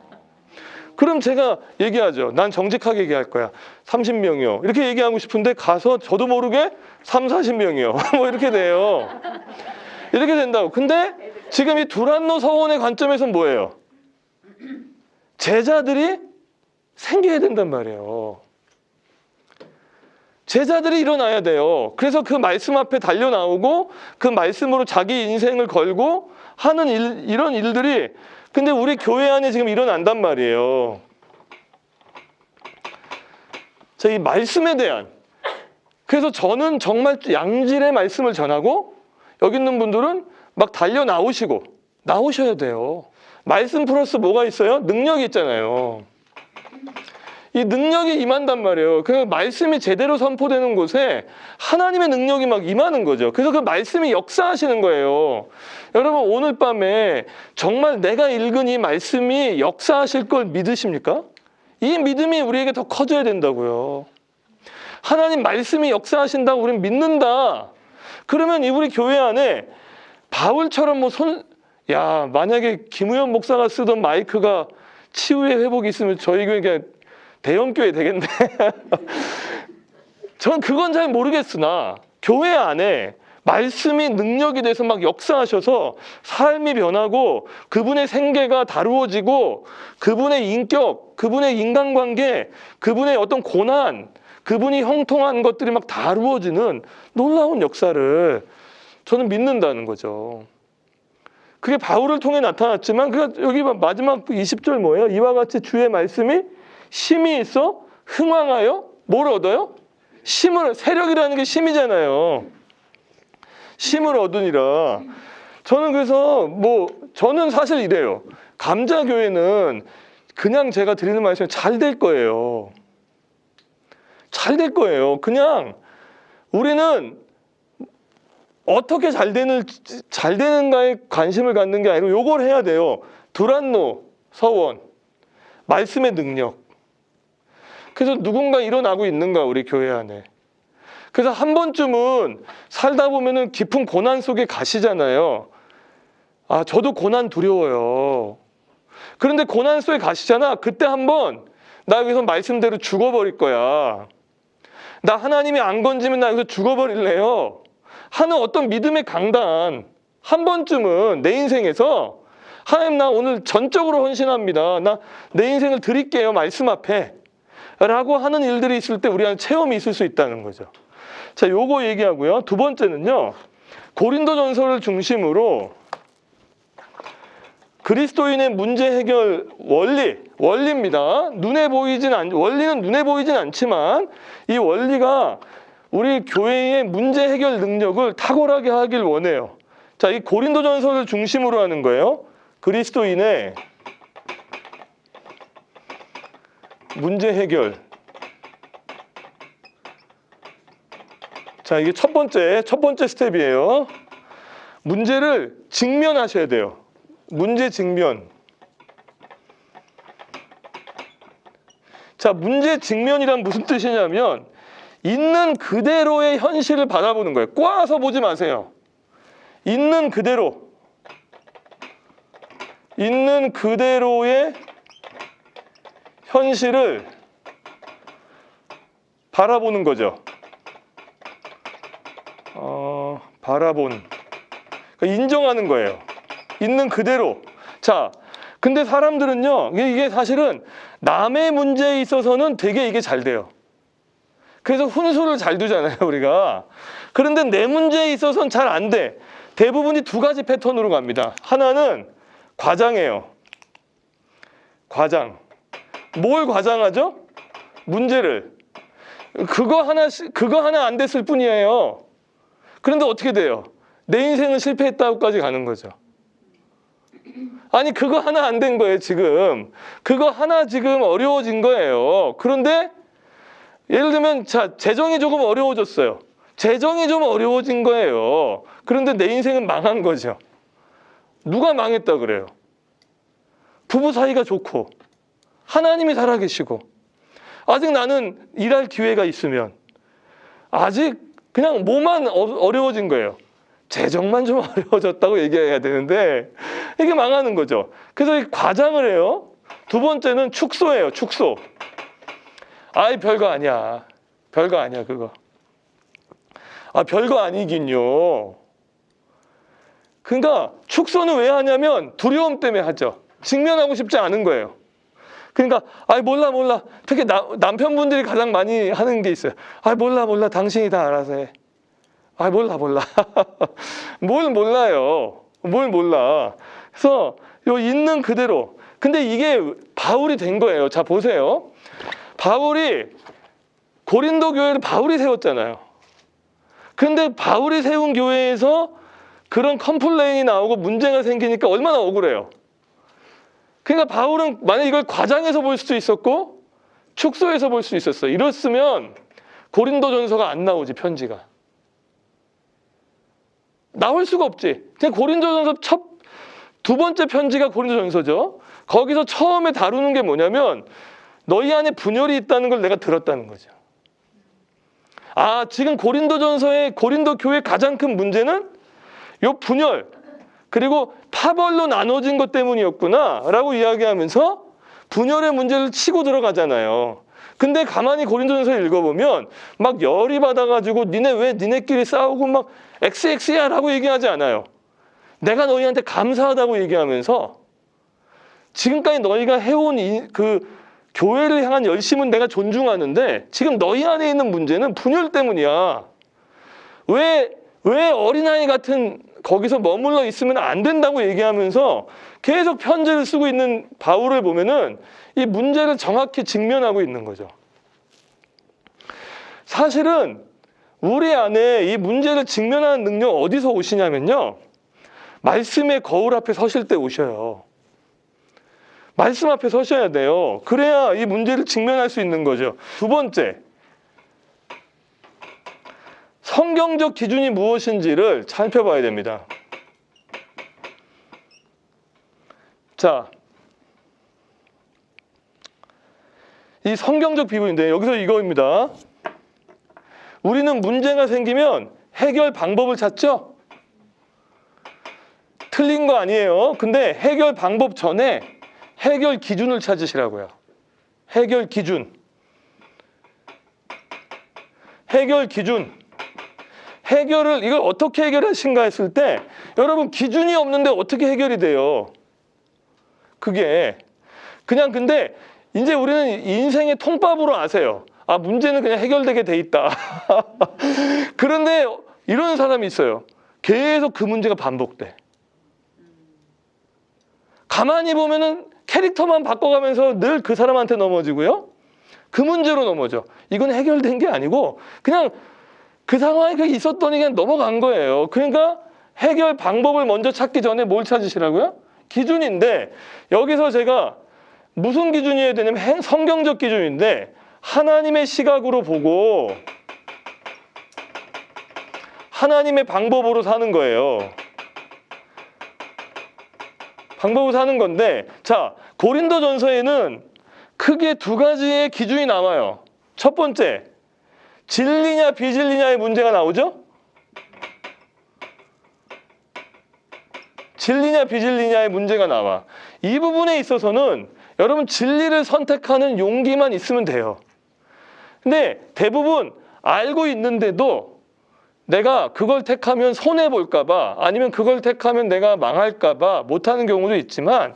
그럼 제가 얘기하죠. 난 정직하게 얘기할 거야. 30명이요. 이렇게 얘기하고 싶은데 가서 저도 모르게 3, 40명이요. 뭐 이렇게 돼요. 이렇게 된다고. 근데 지금 이 두란노 서원의 관점에서는 뭐예요? 제자들이 생겨야 된단 말이에요. 제자들이 일어나야 돼요. 그래서 그 말씀 앞에 달려 나오고 그 말씀으로 자기 인생을 걸고 하는 이런 일들이, 근데 우리 교회 안에 지금 일어난단 말이에요. 자, 이 말씀에 대한, 그래서 저는 정말 양질의 말씀을 전하고, 여기 있는 분들은 막 달려 나오셔야 돼요. 말씀 플러스 뭐가 있어요? 능력이 있잖아요. 이 능력이 임한단 말이에요. 그 말씀이 제대로 선포되는 곳에 하나님의 능력이 막 임하는 거죠. 그래서 그 말씀이 역사하시는 거예요. 여러분 오늘 밤에 정말 내가 읽은 이 말씀이 역사하실 걸 믿으십니까? 이 믿음이 우리에게 더 커져야 된다고요. 하나님 말씀이 역사하신다고 우리는 믿는다. 그러면 이 우리 교회 안에 바울처럼 만약에 김우현 목사가 쓰던 마이크가 치유의 회복이 있으면 저희 교회 대형교회 되겠네. 전 그건 잘 모르겠으나 교회 안에 말씀이 능력이 돼서 막 역사하셔서 삶이 변하고 그분의 생계가 다루어지고 그분의 인격, 그분의 인간관계, 그분의 어떤 고난, 그분이 형통한 것들이 막 다루어지는 놀라운 역사를 저는 믿는다는 거죠. 그게 바울을 통해 나타났지만 여기 마지막 20절 뭐예요? 이와 같이 주의 말씀이 심이 있어 흥왕하여 뭘 얻어요? 세력이라는 게 심이잖아요. 심을 얻으니라. 저는 그래서 저는 사실 이래요. 감자교회는 그냥 제가 드리는 말씀이 잘 될 거예요. 잘 될 거예요. 그냥 우리는 어떻게 잘 되는가에 관심을 갖는 게 아니고 요걸 해야 돼요. 두란노, 서원, 말씀의 능력. 그래서 누군가 일어나고 있는가 우리 교회 안에. 그래서 한 번쯤은 살다 보면은 깊은 고난 속에 가시잖아요. 저도 고난 두려워요. 그런데 고난 속에 가시잖아. 그때 한번 나 여기서 말씀대로 죽어버릴 거야. 나 하나님이 안 건지면 나 여기서 죽어버릴래요. 하는 어떤 믿음의 강단 한 번쯤은 내 인생에서 하나님 나 오늘 전적으로 헌신합니다. 나 내 인생을 드릴게요. 말씀 앞에. 라고 하는 일들이 있을 때 우리한테 체험이 있을 수 있다는 거죠. 자, 요거 얘기하고요. 두 번째는요. 고린도전서를 중심으로 그리스도인의 문제 해결 원리입니다. 원리는 눈에 보이진 않지만 이 원리가 우리 교회의 문제 해결 능력을 탁월하게 하길 원해요. 자, 이 고린도전서를 중심으로 하는 거예요. 그리스도인의 문제 해결. 자, 이게 첫 번째 스텝이에요. 문제를 직면하셔야 돼요. 문제 직면. 자, 문제 직면이란 무슨 뜻이냐면 있는 그대로의 현실을 바라보는 거예요. 꼬아서 보지 마세요. 있는 그대로의 현실을 바라보는 거죠. 그러니까 인정하는 거예요. 있는 그대로. 자, 근데 사람들은요, 이게 사실은 남의 문제에 있어서는 되게 이게 잘 돼요. 그래서 훈수를 잘 두잖아요, 우리가. 그런데 내 문제에 있어서는 잘 안 돼. 대부분이 두 가지 패턴으로 갑니다. 하나는 과장해요. 과장. 뭘 과장하죠? 문제를. 그거 하나 안 됐을 뿐이에요. 그런데 어떻게 돼요? 내 인생은 실패했다고까지 가는 거죠. 아니, 그거 하나 안 된 거예요, 지금. 그거 하나 지금 어려워진 거예요. 그런데 예를 들면 재정이 조금 어려워졌어요. 재정이 좀 어려워진 거예요. 그런데 내 인생은 망한 거죠. 누가 망했다 그래요? 부부 사이가 좋고 하나님이 살아계시고 아직 나는 일할 기회가 있으면 아직 그냥 뭐만 어려워진 거예요. 재정만 좀 어려워졌다고 얘기해야 되는데 이게 망하는 거죠. 그래서 이 과장을 해요. 두 번째는 축소예요. 축소. 별거 아니야. 별거 아니야, 그거. 별거 아니긴요. 그러니까 축소는 왜 하냐면 두려움 때문에 하죠. 직면하고 싶지 않은 거예요. 그러니까 몰라. 특히 남편분들이 가장 많이 하는 게 있어요. 몰라. 당신이 다 알아서 해. 몰라. 뭘 몰라요. 뭘 몰라. 그래서 있는 그대로. 근데 이게 바울이 된 거예요. 자, 보세요. 고린도 교회를 바울이 세웠잖아요. 그런데 바울이 세운 교회에서 그런 컴플레인이 나오고 문제가 생기니까 얼마나 억울해요. 그러니까 바울은 만약 이걸 과장해서 볼 수도 있었고 축소해서 볼 수 있었어요. 이랬으면 고린도전서가 안 나오지, 편지가. 나올 수가 없지. 그냥 고린도전서 두 번째 편지가 고린도전서죠. 거기서 처음에 다루는 게 뭐냐면 너희 안에 분열이 있다는 걸 내가 들었다는 거죠. 아, 지금 고린도전서의 고린도 교회의 가장 큰 문제는 요 분열, 그리고 파벌로 나눠진 것 때문이었구나 라고 이야기하면서 분열의 문제를 치고 들어가잖아요. 근데 가만히 고린도전서 읽어보면 막 열이 받아가지고 니네 왜 니네끼리 싸우고 막 XX야 라고 얘기하지 않아요. 내가 너희한테 감사하다고 얘기하면서 지금까지 너희가 해온 그 교회를 향한 열심은 내가 존중하는데 지금 너희 안에 있는 문제는 분열 때문이야. 왜 어린아이 같은 거기서 머물러 있으면 안 된다고 얘기하면서 계속 편지를 쓰고 있는 바울을 보면은 이 문제를 정확히 직면하고 있는 거죠. 사실은 우리 안에 이 문제를 직면하는 능력 어디서 오시냐면요. 말씀의 거울 앞에 서실 때 오셔요. 말씀 앞에 서셔야 돼요. 그래야 이 문제를 직면할 수 있는 거죠. 두 번째, 성경적 기준이 무엇인지를 살펴봐야 됩니다. 자, 이 성경적 비본인데 여기서 이거입니다. 우리는 문제가 생기면 해결 방법을 찾죠? 틀린 거 아니에요. 근데 해결 방법 전에 해결 기준을 찾으시라고요. 해결 기준. 해결 기준. 해결을 이걸 어떻게 해결하신가 했을 때 여러분 기준이 없는데 어떻게 해결이 돼요? 그게 그냥 근데 이제 우리는 인생의 통밥으로 아세요. 아, 문제는 그냥 해결되게 돼 있다. 그런데 이런 사람이 있어요. 계속 그 문제가 반복돼. 가만히 보면은 캐릭터만 바꿔가면서 늘 그 사람한테 넘어지고요. 그 문제로 넘어져. 이건 해결된 게 아니고 그냥 그 상황이 있었더니 그냥 넘어간 거예요. 그러니까 해결 방법을 먼저 찾기 전에 뭘 찾으시라고요? 기준인데 여기서 제가 무슨 기준이어야 되냐면 성경적 기준인데 하나님의 시각으로 보고 하나님의 방법으로 사는 거예요. 방법을 사는 건데 자, 고린도전서에는 크게 두 가지의 기준이 나와요. 첫 번째, 진리냐 비진리냐의 문제가 나오죠? 진리냐 비진리냐의 문제가 나와. 이 부분에 있어서는 여러분 진리를 선택하는 용기만 있으면 돼요. 근데 대부분 알고 있는데도 내가 그걸 택하면 손해볼까 봐 아니면 그걸 택하면 내가 망할까 봐 못하는 경우도 있지만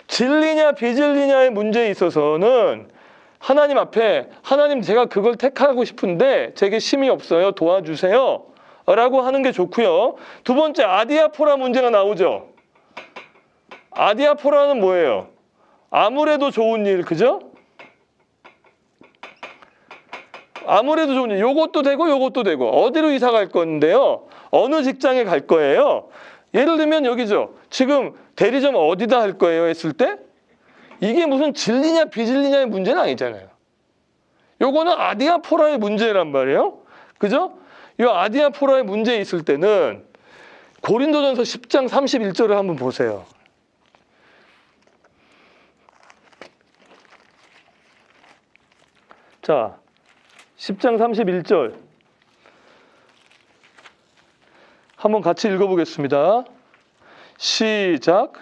진리냐 비진리냐의 문제에 있어서는 하나님 앞에 하나님 제가 그걸 택하고 싶은데 제게 힘이 없어요. 도와주세요. 라고 하는 게 좋고요. 두 번째 아디아포라 문제가 나오죠. 아디아포라는 뭐예요? 아무래도 좋은 일, 그죠? 아무래도 좋은 일. 요것도 되고 요것도 되고 어디로 이사 갈 건데요? 어느 직장에 갈 거예요? 예를 들면 여기죠. 지금 대리점 어디다 할 거예요? 했을 때 이게 무슨 진리냐 비진리냐의 문제는 아니잖아요. 요거는 아디아포라의 문제란 말이에요. 그죠? 이 아디아포라의 문제에 있을 때는 고린도전서 10장 31절을 한번 보세요. 자, 10장 31절 한번 같이 읽어보겠습니다. 시작.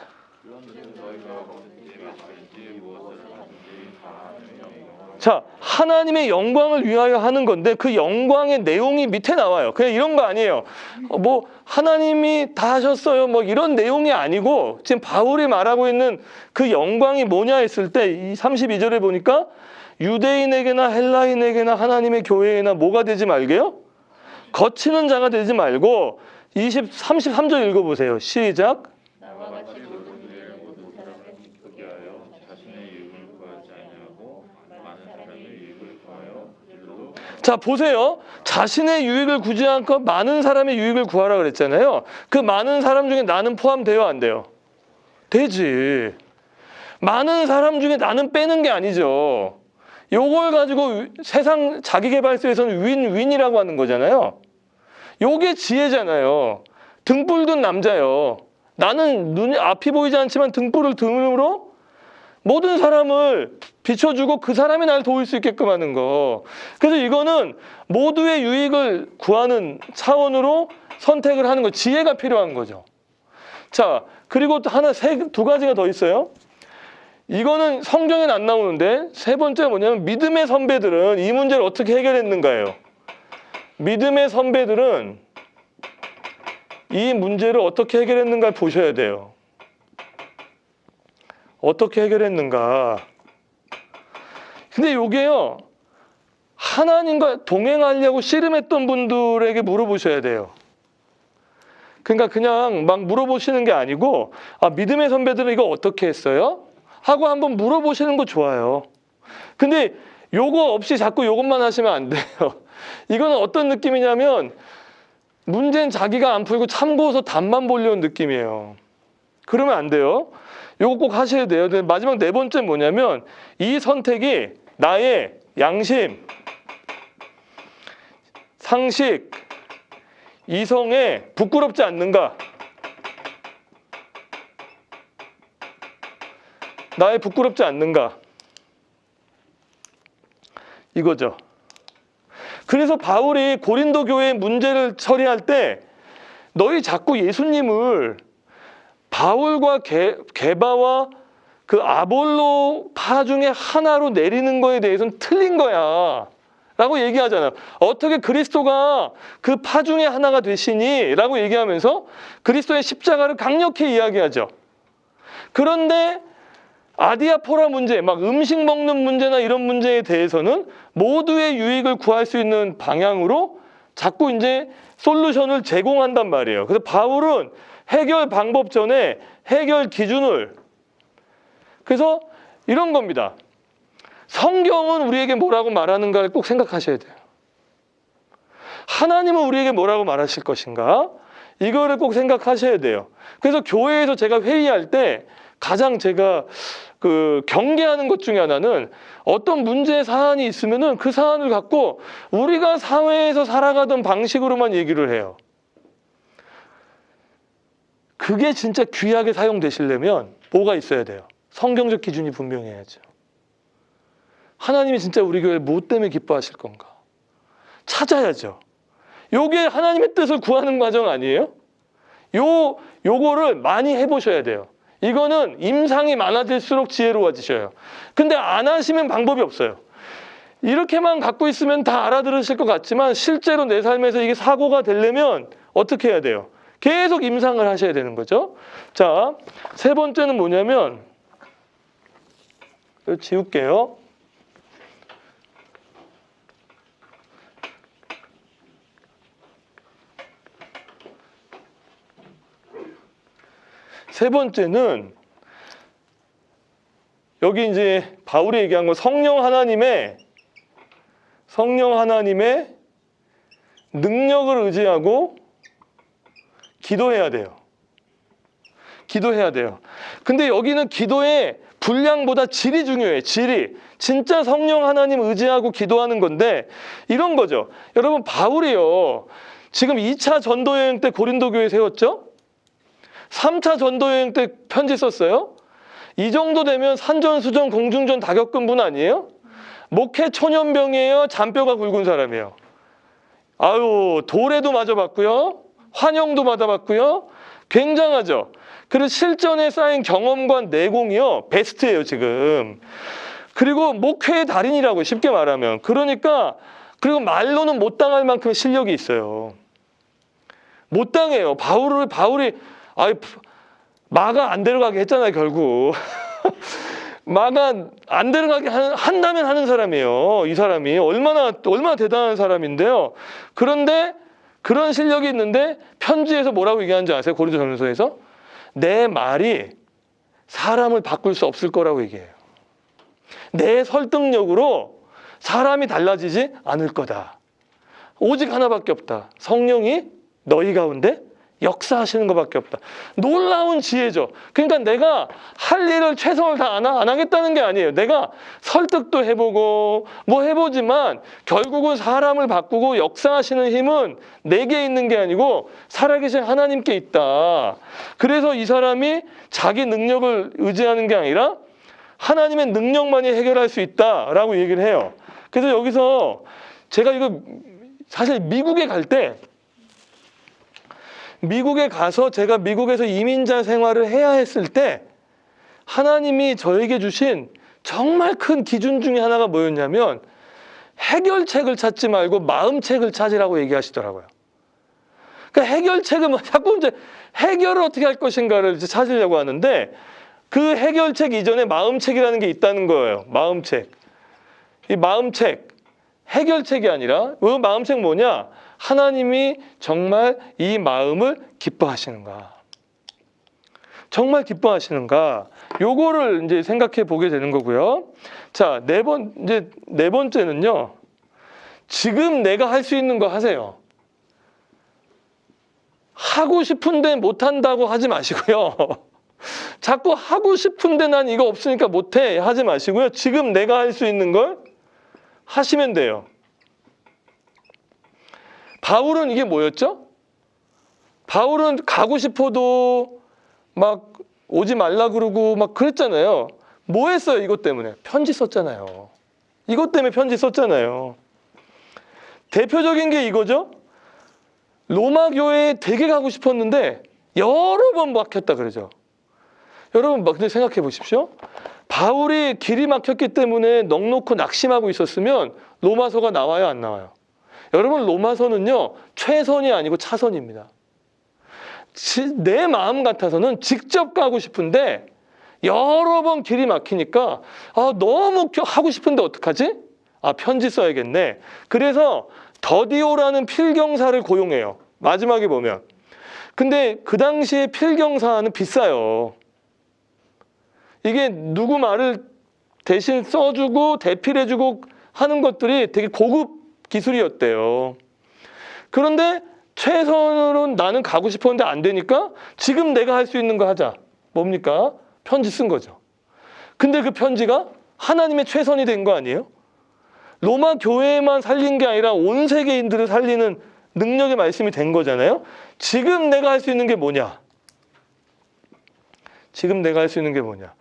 자, 하나님의 영광을 위하여 하는 건데 그 영광의 내용이 밑에 나와요. 그냥 이런 거 아니에요. 뭐 하나님이 다 하셨어요. 뭐 이런 내용이 아니고 지금 바울이 말하고 있는 그 영광이 뭐냐 했을 때 이 32절에 보니까 유대인에게나 헬라인에게나 하나님의 교회에나 뭐가 되지 말게요? 거치는 자가 되지 말고 33절 읽어보세요. 시작. 나와 같이 모든 일을 모든 사람을 기쁘게 하여 자신의 유익을 구하지 아니하고 많은 사람의 유익을 구하여 그들로 자, 보세요. 자신의 유익을 구지 않고 많은 사람의 유익을 구하라 그랬잖아요. 그 많은 사람 중에 나는 포함돼요, 안 돼요? 되지. 많은 사람 중에 나는 빼는 게 아니죠. 요걸 가지고 세상 자기계발서에서는 윈윈이라고 하는 거잖아요. 요게 지혜잖아요. 등불 든 남자요. 나는 눈이 앞이 보이지 않지만 등불을 든으로 모든 사람을 비춰주고 그 사람이 날 도울 수 있게끔 하는 거. 그래서 이거는 모두의 유익을 구하는 차원으로 선택을 하는 거. 지혜가 필요한 거죠. 자, 그리고 또 두 가지가 더 있어요. 이거는 성경에는 안 나오는데 세 번째가 뭐냐면 믿음의 선배들은 이 문제를 어떻게 해결했는가예요. 믿음의 선배들은 이 문제를 어떻게 해결했는가 보셔야 돼요. 어떻게 해결했는가. 근데 이게요, 하나님과 동행하려고 씨름했던 분들에게 물어보셔야 돼요. 그러니까 그냥 막 물어보시는 게 아니고, 아, 믿음의 선배들은 이거 어떻게 했어요? 하고 한번 물어보시는 거 좋아요. 근데 요거 없이 자꾸 요것만 하시면 안 돼요. 이거는 어떤 느낌이냐면 문제는 자기가 안 풀고 참고서 답만 보려는 느낌이에요. 그러면 안 돼요. 요거 꼭 하셔야 돼요. 마지막 네 번째 뭐냐면 이 선택이 나의 양심, 상식, 이성에 부끄럽지 않는가? 나의 부끄럽지 않는가? 이거죠. 그래서 바울이 고린도 교회의 문제를 처리할 때 너희 자꾸 예수님을 바울과 게바와 그 아볼로 파 중에 하나로 내리는 거에 대해서는 틀린 거야 라고 얘기하잖아요. 어떻게 그리스도가 그 파 중에 하나가 되시니? 라고 얘기하면서 그리스도의 십자가를 강력히 이야기하죠. 그런데 아디아포라 문제, 막 음식 먹는 문제나 이런 문제에 대해서는 모두의 유익을 구할 수 있는 방향으로 자꾸 이제 솔루션을 제공한단 말이에요. 그래서 바울은 해결 방법 전에 해결 기준을, 그래서 이런 겁니다. 성경은 우리에게 뭐라고 말하는가를 꼭 생각하셔야 돼요. 하나님은 우리에게 뭐라고 말하실 것인가? 이거를 꼭 생각하셔야 돼요. 그래서 교회에서 제가 회의할 때 가장 제가 경계하는 것 중에 하나는 어떤 문제 사안이 있으면은 그 사안을 갖고 우리가 사회에서 살아가던 방식으로만 얘기를 해요. 그게 진짜 귀하게 사용되시려면 뭐가 있어야 돼요? 성경적 기준이 분명해야죠. 하나님이 진짜 우리 교회를 뭐 때문에 기뻐하실 건가? 찾아야죠. 요게 하나님의 뜻을 구하는 과정 아니에요? 요거를 많이 해보셔야 돼요. 이거는 임상이 많아질수록 지혜로워지셔요. 근데 안 하시면 방법이 없어요. 이렇게만 갖고 있으면 다 알아들으실 것 같지만 실제로 내 삶에서 이게 사고가 되려면 어떻게 해야 돼요? 계속 임상을 하셔야 되는 거죠. 자, 세 번째는 뭐냐면 이거 지울게요. 세 번째는 여기 이제 바울이 얘기한 거 성령 하나님의 능력을 의지하고 기도해야 돼요. 기도해야 돼요. 근데 여기는 기도의 분량보다 질이 중요해요. 질이. 진짜 성령 하나님 의지하고 기도하는 건데 이런 거죠. 여러분 바울이요. 지금 2차 전도여행 때 고린도 교회 세웠죠? 3차 전도여행 때 편지 썼어요? 이 정도 되면 산전수전 공중전 다 겪은 분 아니에요? 목회 초년병이에요? 잔뼈가 굵은 사람이에요? 아유, 돌에도 맞아봤고요. 환영도 받아봤고요. 굉장하죠? 그리고 실전에 쌓인 경험과 내공이요. 베스트예요, 지금. 그리고 목회의 달인이라고 쉽게 말하면. 그러니까 그리고 말로는 못 당할 만큼 실력이 있어요. 못 당해요. 바울이 마가 안 데려가게 했잖아요, 결국. 마가 안 데려가게 한다면 하는 사람이에요. 이 사람이 얼마나 대단한 사람인데요. 그런데 그런 실력이 있는데 편지에서 뭐라고 얘기하는지 아세요? 고린도전서에서 내 말이 사람을 바꿀 수 없을 거라고 얘기해요. 내 설득력으로 사람이 달라지지 않을 거다. 오직 하나밖에 없다. 성령이 너희 가운데 역사하시는 것밖에 없다. 놀라운 지혜죠. 그러니까 내가 할 일을 최선을 다 안 하겠다는 게 아니에요. 내가 설득도 해보고 뭐 해보지만 결국은 사람을 바꾸고 역사하시는 힘은 내게 있는 게 아니고 살아계신 하나님께 있다. 그래서 이 사람이 자기 능력을 의지하는 게 아니라 하나님의 능력만이 해결할 수 있다라고 얘기를 해요. 그래서 여기서 제가 이거 사실 미국에 갈 때 미국에 가서 제가 미국에서 이민자 생활을 해야 했을 때 하나님이 저에게 주신 정말 큰 기준 중에 하나가 뭐였냐면 해결책을 찾지 말고 마음책을 찾으라고 얘기하시더라고요. 그러니까 해결책은 자꾸 이제 해결을 어떻게 할 것인가를 이제 찾으려고 하는데 그 해결책 이전에 마음책이라는 게 있다는 거예요. 마음책. 이 마음책, 해결책이 아니라 그 마음책 뭐냐? 하나님이 정말 이 마음을 기뻐하시는가? 정말 기뻐하시는가? 요거를 이제 생각해 보게 되는 거고요. 자, 네 번째는요. 지금 내가 할 수 있는 거 하세요. 하고 싶은데 못 한다고 하지 마시고요. 자꾸 하고 싶은데 난 이거 없으니까 못 해 하지 마시고요. 지금 내가 할 수 있는 걸 하시면 돼요. 바울은 이게 뭐였죠? 바울은 가고 싶어도 막 오지 말라 그러고 막 그랬잖아요. 뭐 했어요? 이것 때문에 편지 썼잖아요. 이것 때문에 편지 썼잖아요. 대표적인 게 이거죠. 로마 교회에 되게 가고 싶었는데 여러 번 막혔다 그러죠. 여러분 근데 생각해 보십시오. 바울이 길이 막혔기 때문에 넋놓고 낙심하고 있었으면 로마서가 나와요, 안 나와요? 여러분 로마서는요 최선이 아니고 차선입니다. 내 마음 같아서는 직접 가고 싶은데 여러 번 길이 막히니까 너무 하고 싶은데 어떡하지? 편지 써야겠네. 그래서 더디오라는 필경사를 고용해요. 마지막에 보면. 근데 그 당시에 필경사는 비싸요. 이게 누구 말을 대신 써주고 대필해주고 하는 것들이 되게 고급 기술이었대요. 그런데 최선으로 나는 가고 싶었는데 안 되니까 지금 내가 할 수 있는 거 하자. 뭡니까? 편지 쓴 거죠. 근데 그 편지가 하나님의 최선이 된 거 아니에요? 로마 교회만 살린 게 아니라 온 세계인들을 살리는 능력의 말씀이 된 거잖아요. 지금 내가 할 수 있는 게 뭐냐? 지금 내가 할 수 있는 게 뭐냐?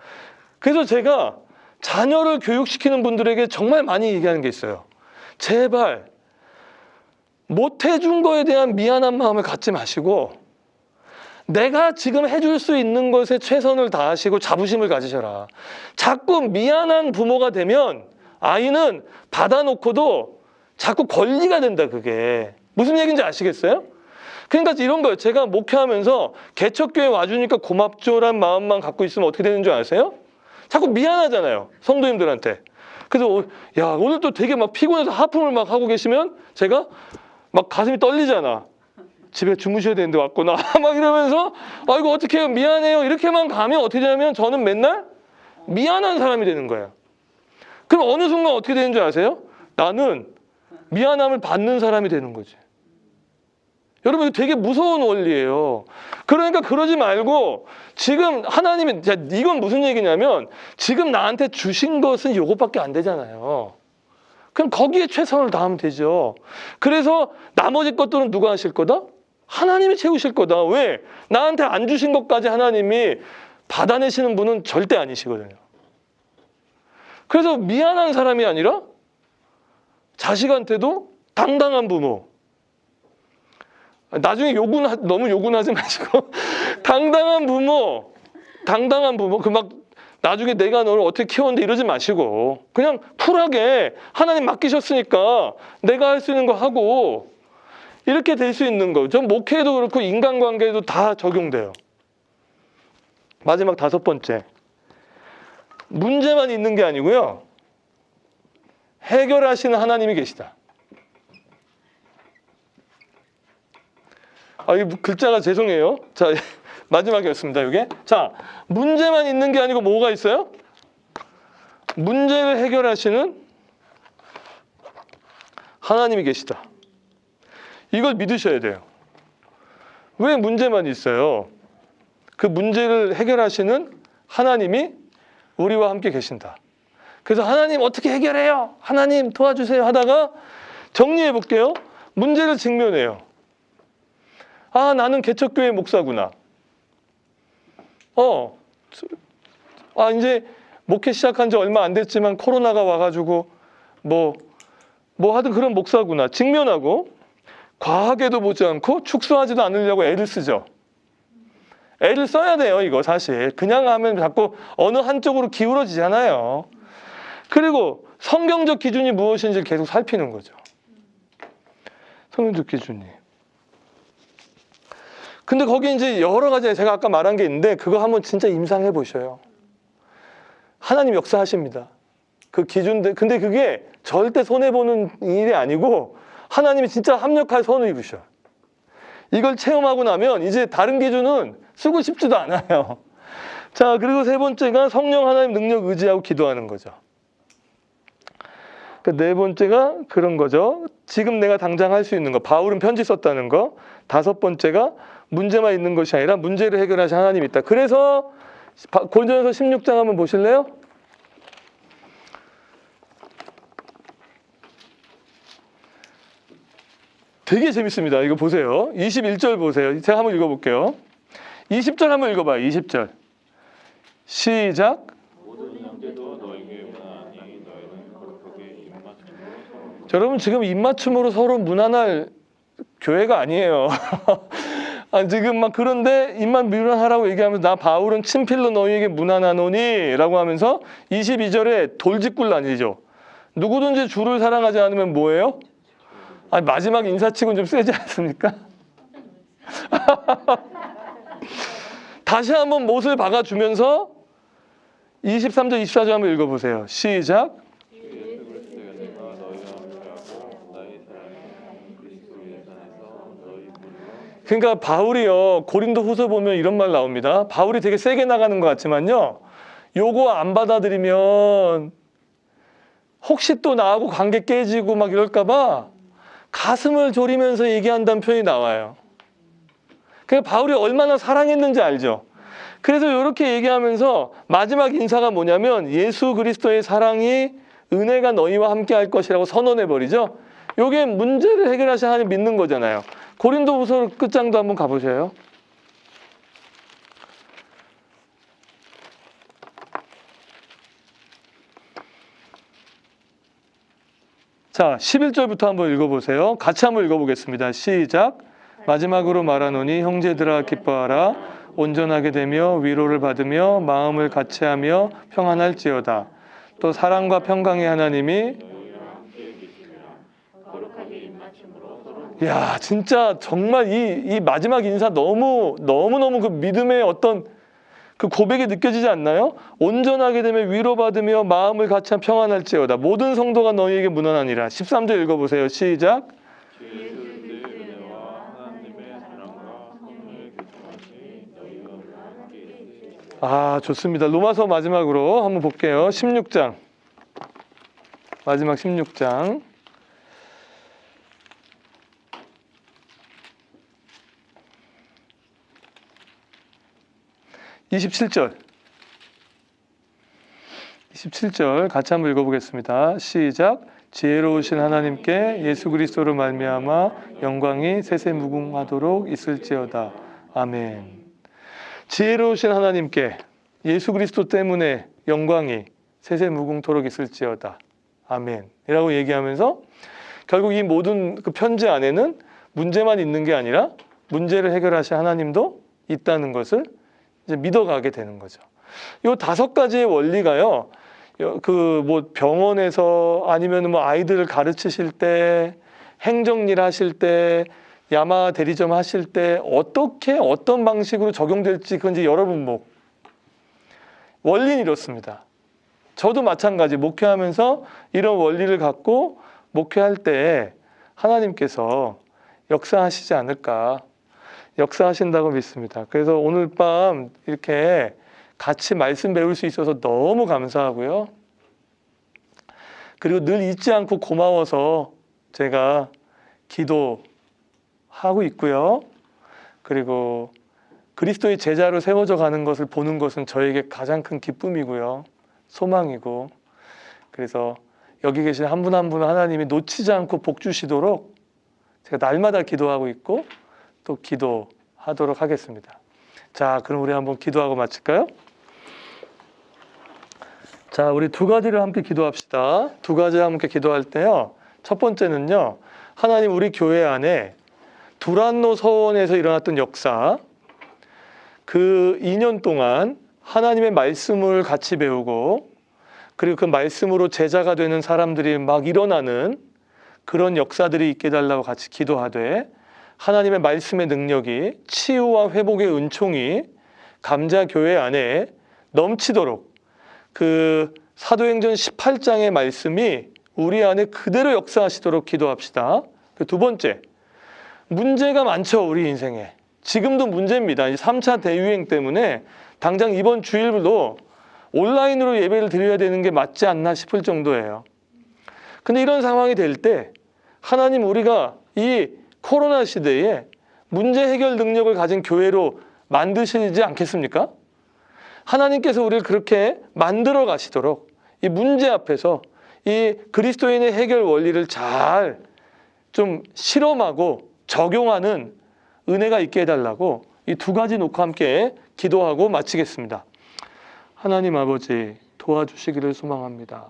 그래서 제가 자녀를 교육시키는 분들에게 정말 많이 얘기하는 게 있어요. 제발 못 해준 거에 대한 미안한 마음을 갖지 마시고 내가 지금 해줄 수 있는 것에 최선을 다하시고 자부심을 가지셔라. 자꾸 미안한 부모가 되면 아이는 받아놓고도 자꾸 권리가 된다. 그게 무슨 얘기인지 아시겠어요? 그러니까 이런 거예요. 제가 목회하면서 개척교회 와주니까 고맙죠란 마음만 갖고 있으면 어떻게 되는 줄 아세요? 자꾸 미안하잖아요. 성도님들한테. 그래서 야 오늘 또 되게 막 피곤해서 하품을 막 하고 계시면 제가 막 가슴이 떨리잖아. 집에 주무셔야 되는데 왔구나. 막 이러면서 아이고 어떻게 해요? 미안해요. 이렇게만 가면 어떻게 되냐면 저는 맨날 미안한 사람이 되는 거예요. 그럼 어느 순간 어떻게 되는 줄 아세요? 나는 미안함을 받는 사람이 되는 거지. 여러분 이거 되게 무서운 원리예요. 그러니까 그러지 말고 지금 하나님이 이건 무슨 얘기냐면 지금 나한테 주신 것은 이것밖에 안 되잖아요. 그럼 거기에 최선을 다하면 되죠. 그래서 나머지 것들은 누가 하실 거다? 하나님이 채우실 거다. 왜? 나한테 안 주신 것까지 하나님이 받아내시는 분은 절대 아니시거든요. 그래서 미안한 사람이 아니라 자식한테도 당당한 부모. 나중에 너무 욕은 하지 마시고 당당한 부모 그 막 나중에 내가 너를 어떻게 키웠는데 이러지 마시고 그냥 쿨하게 하나님 맡기셨으니까 내가 할 수 있는 거 하고 이렇게 될 수 있는 거. 전 목회도 그렇고 인간관계도 다 적용돼요. 마지막 5번째. 문제만 있는 게 아니고요. 해결하시는 하나님이 계시다. 이 글자가 죄송해요. 자, 마지막이었습니다, 이게. 자, 문제만 있는 게 아니고 뭐가 있어요? 문제를 해결하시는 하나님이 계시다. 이걸 믿으셔야 돼요. 왜 문제만 있어요? 그 문제를 해결하시는 하나님이 우리와 함께 계신다. 그래서 하나님 어떻게 해결해요? 하나님 도와주세요 하다가 정리해 볼게요. 문제를 직면해요. 아, 나는 개척교회 목사구나. 이제 목회 시작한 지 얼마 안 됐지만 코로나가 와가지고 뭐 하든 그런 목사구나. 직면하고 과하게도 보지 않고 축소하지도 않으려고 애를 쓰죠. 애를 써야 돼요, 이거 사실. 그냥 하면 자꾸 어느 한쪽으로 기울어지잖아요. 그리고 성경적 기준이 무엇인지 계속 살피는 거죠. 성경적 기준이. 근데 거기 이제 여러 가지 제가 아까 말한 게 있는데 그거 한번 진짜 임상해 보셔요. 하나님 역사하십니다. 그 기준들. 근데 그게 절대 손해보는 일이 아니고 하나님이 진짜 합력할 선을 이루셔. 이걸 체험하고 나면 이제 다른 기준은 쓰고 싶지도 않아요. 자, 그리고 세 번째가 성령 하나님 능력 의지하고 기도하는 거죠. 그 네 번째가 그런 거죠. 지금 내가 당장 할 수 있는 거. 바울은 편지 썼다는 거. 다섯 번째가 문제만 있는 것이 아니라 문제를 해결하신 하나님이 있다. 그래서 고린도전서 16장 한번 보실래요? 되게 재밌습니다. 이거 보세요. 21절 보세요. 제가 한번 읽어볼게요. 20절 한번 읽어봐요. 20절. 시작. 모든 형제도 너에게 무난하니 너희는 거룩하게 입맞춤으로 자, 여러분 지금 입맞춤으로 서로 무난할 교회가 아니에요. 지금 막 그런데 입만 무난하라고 얘기하면서 나 바울은 친필로 너희에게 무난하노니 라고 하면서 22절에 돌직구를 나뉘죠. 누구든지 주를 사랑하지 않으면 뭐예요? 마지막 인사치고는 좀 세지 않습니까? 다시 한번 못을 박아주면서 23절, 24절 한번 읽어보세요. 시작. 예수 그리스도의 은혜가 너희와 함께하고 나의 사랑이 그리스도 예수 안에서 너희 모두와 그러니까 바울이요, 고린도 후서 보면 이런 말 나옵니다. 바울이 되게 세게 나가는 것 같지만요, 요거 안 받아들이면 혹시 또 나하고 관계 깨지고 막 이럴까봐 가슴을 졸이면서 얘기한다는 표현이 나와요. 그러니까 바울이 얼마나 사랑했는지 알죠. 그래서 이렇게 얘기하면서 마지막 인사가 뭐냐면 예수 그리스도의 사랑이 은혜가 너희와 함께 할 것이라고 선언해버리죠. 이게 문제를 해결하신 하나님 믿는 거잖아요. 고린도후서 끝장도 한번 가보세요. 자, 11절부터 한번 읽어보세요. 같이 한번 읽어보겠습니다. 시작. 마지막으로 말하노니 형제들아 기뻐하라. 온전하게 되며 위로를 받으며 마음을 같이하며 평안할지어다. 또 사랑과 평강의 하나님이 야, 진짜 정말 이 마지막 인사 너무너무 그 믿음의 어떤 그 고백이 느껴지지 않나요? 온전하게 되면 위로받으며 마음을 같이하며 평안할지어다. 모든 성도가 너희에게 무난하니라. 13절 읽어보세요. 시작. 주 예수 그리스도의 은혜와 하나님의 사랑과 성령의 교통하심이 너희와 함께 있으리라. 좋습니다. 로마서 마지막으로 한번 볼게요. 16장. 마지막 16장. 27절. 27절 같이 한번 읽어보겠습니다. 시작. 지혜로우신 하나님께 예수 그리스도로 말미암아 영광이 세세무궁하도록 있을지어다. 아멘. 지혜로우신 하나님께 예수 그리스도 때문에 영광이 세세무궁토록 있을지어다. 아멘. 이라고 얘기하면서 결국 이 모든 그 편지 안에는 문제만 있는 게 아니라 문제를 해결하실 하나님도 있다는 것을 이제 믿어가게 되는 거죠. 이 5가지의 원리가요, 그 뭐 병원에서 아니면 뭐 아이들을 가르치실 때, 행정일 하실 때, 야마 대리점 하실 때 어떻게 어떤 방식으로 적용될지 그건 이제 여러분 목. 원리는 이렇습니다. 저도 마찬가지 목회하면서 이런 원리를 갖고 목회할 때 하나님께서 역사하시지 않을까. 역사하신다고 믿습니다. 그래서 오늘 밤 이렇게 같이 말씀 배울 수 있어서 너무 감사하고요. 그리고 늘 잊지 않고 고마워서 제가 기도하고 있고요. 그리고 그리스도의 제자로 세워져 가는 것을 보는 것은 저에게 가장 큰 기쁨이고요. 소망이고. 그래서 여기 계신 한 분 한 분 하나님이 놓치지 않고 복 주시도록 제가 날마다 기도하고 있고 또 기도하도록 하겠습니다. 자, 그럼 우리 한번 기도하고 마칠까요? 자, 우리 두 가지를 함께 기도합시다. 두 가지 함께 기도할 때요. 첫 번째는요. 하나님, 우리 교회 안에 두란노 서원에서 일어났던 역사, 그 2년 동안 하나님의 말씀을 같이 배우고 그리고 그 말씀으로 제자가 되는 사람들이 막 일어나는 그런 역사들이 있게 해달라고 같이 기도하되, 하나님의 말씀의 능력이, 치유와 회복의 은총이 감자교회 안에 넘치도록 그 사도행전 18장의 말씀이 우리 안에 그대로 역사하시도록 기도합시다. 그 두 번째, 문제가 많죠. 우리 인생에 지금도 문제입니다. 3차 대유행 때문에 당장 이번 주일도 온라인으로 예배를 드려야 되는 게 맞지 않나 싶을 정도예요. 근데 이런 상황이 될 때 하나님, 우리가 이 코로나 시대에 문제 해결 능력을 가진 교회로 만드시지 않겠습니까? 하나님께서 우리를 그렇게 만들어 가시도록 이 문제 앞에서 이 그리스도인의 해결 원리를 잘 좀 실험하고 적용하는 은혜가 있게 해달라고 이 두 가지 놓고 함께 기도하고 마치겠습니다. 하나님 아버지, 도와주시기를 소망합니다.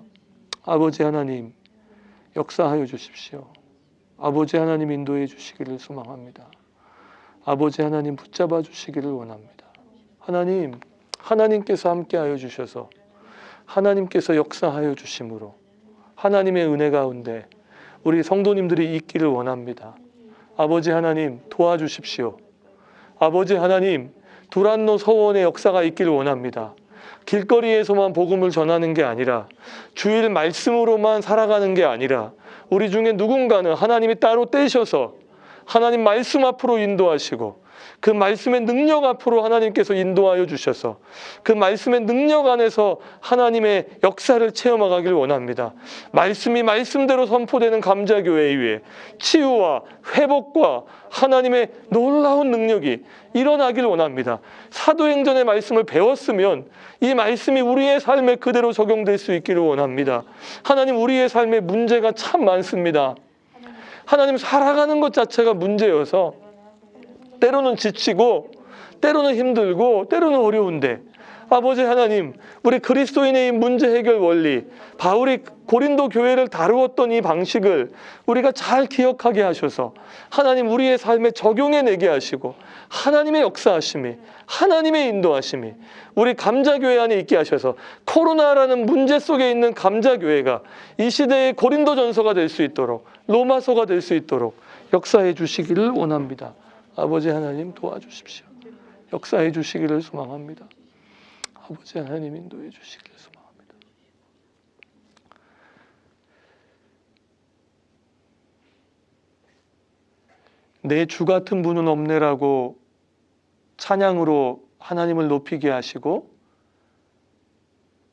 아버지 하나님, 역사하여 주십시오. 아버지 하나님, 인도해 주시기를 소망합니다. 아버지 하나님, 붙잡아 주시기를 원합니다. 하나님, 하나님께서 함께하여 주셔서 하나님께서 역사하여 주심으로 하나님의 은혜 가운데 우리 성도님들이 있기를 원합니다. 아버지 하나님, 도와주십시오. 아버지 하나님, 두란노 서원의 역사가 있기를 원합니다. 길거리에서만 복음을 전하는 게 아니라, 주일 말씀으로만 살아가는 게 아니라, 우리 중에 누군가는 하나님이 따로 떼셔서 하나님 말씀 앞으로 인도하시고 그 말씀의 능력 앞으로 하나님께서 인도하여 주셔서 그 말씀의 능력 안에서 하나님의 역사를 체험하기를 원합니다. 말씀이 말씀대로 선포되는 감자교회 위에 치유와 회복과 하나님의 놀라운 능력이 일어나기를 원합니다. 사도행전의 말씀을 배웠으면 이 말씀이 우리의 삶에 그대로 적용될 수 있기를 원합니다. 하나님, 우리의 삶에 문제가 참 많습니다. 하나님, 살아가는 것 자체가 문제여서 때로는 지치고 때로는 힘들고 때로는 어려운데, 아버지 하나님, 우리 그리스도인의 이 문제 해결 원리, 바울이 고린도 교회를 다루었던 이 방식을 우리가 잘 기억하게 하셔서 하나님, 우리의 삶에 적용해내게 하시고 하나님의 역사하심이, 하나님의 인도하심이 우리 감자교회 안에 있게 하셔서 코로나라는 문제 속에 있는 감자교회가 이 시대의 고린도전서가 될 수 있도록, 로마서가 될 수 있도록 역사해 주시기를 원합니다. 아버지 하나님, 도와주십시오. 역사해 주시기를 소망합니다. 아버지 하나님, 인도해 주시기를 소망합니다. 내 주 같은 분은 없네라고 찬양으로 하나님을 높이게 하시고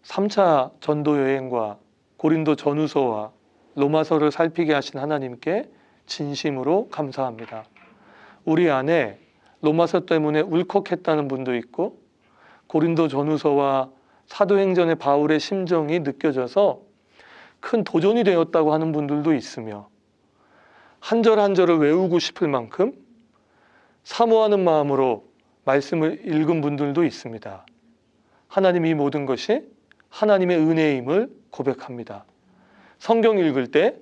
3차 전도 여행과 고린도 전후서와 로마서를 살피게 하신 하나님께 진심으로 감사합니다. 우리 안에 로마서 때문에 울컥했다는 분도 있고 고린도 전후서와 사도행전의 바울의 심정이 느껴져서 큰 도전이 되었다고 하는 분들도 있으며, 한 절 한 절을 외우고 싶을 만큼 사모하는 마음으로 말씀을 읽은 분들도 있습니다. 하나님, 이 모든 것이 하나님의 은혜임을 고백합니다. 성경 읽을 때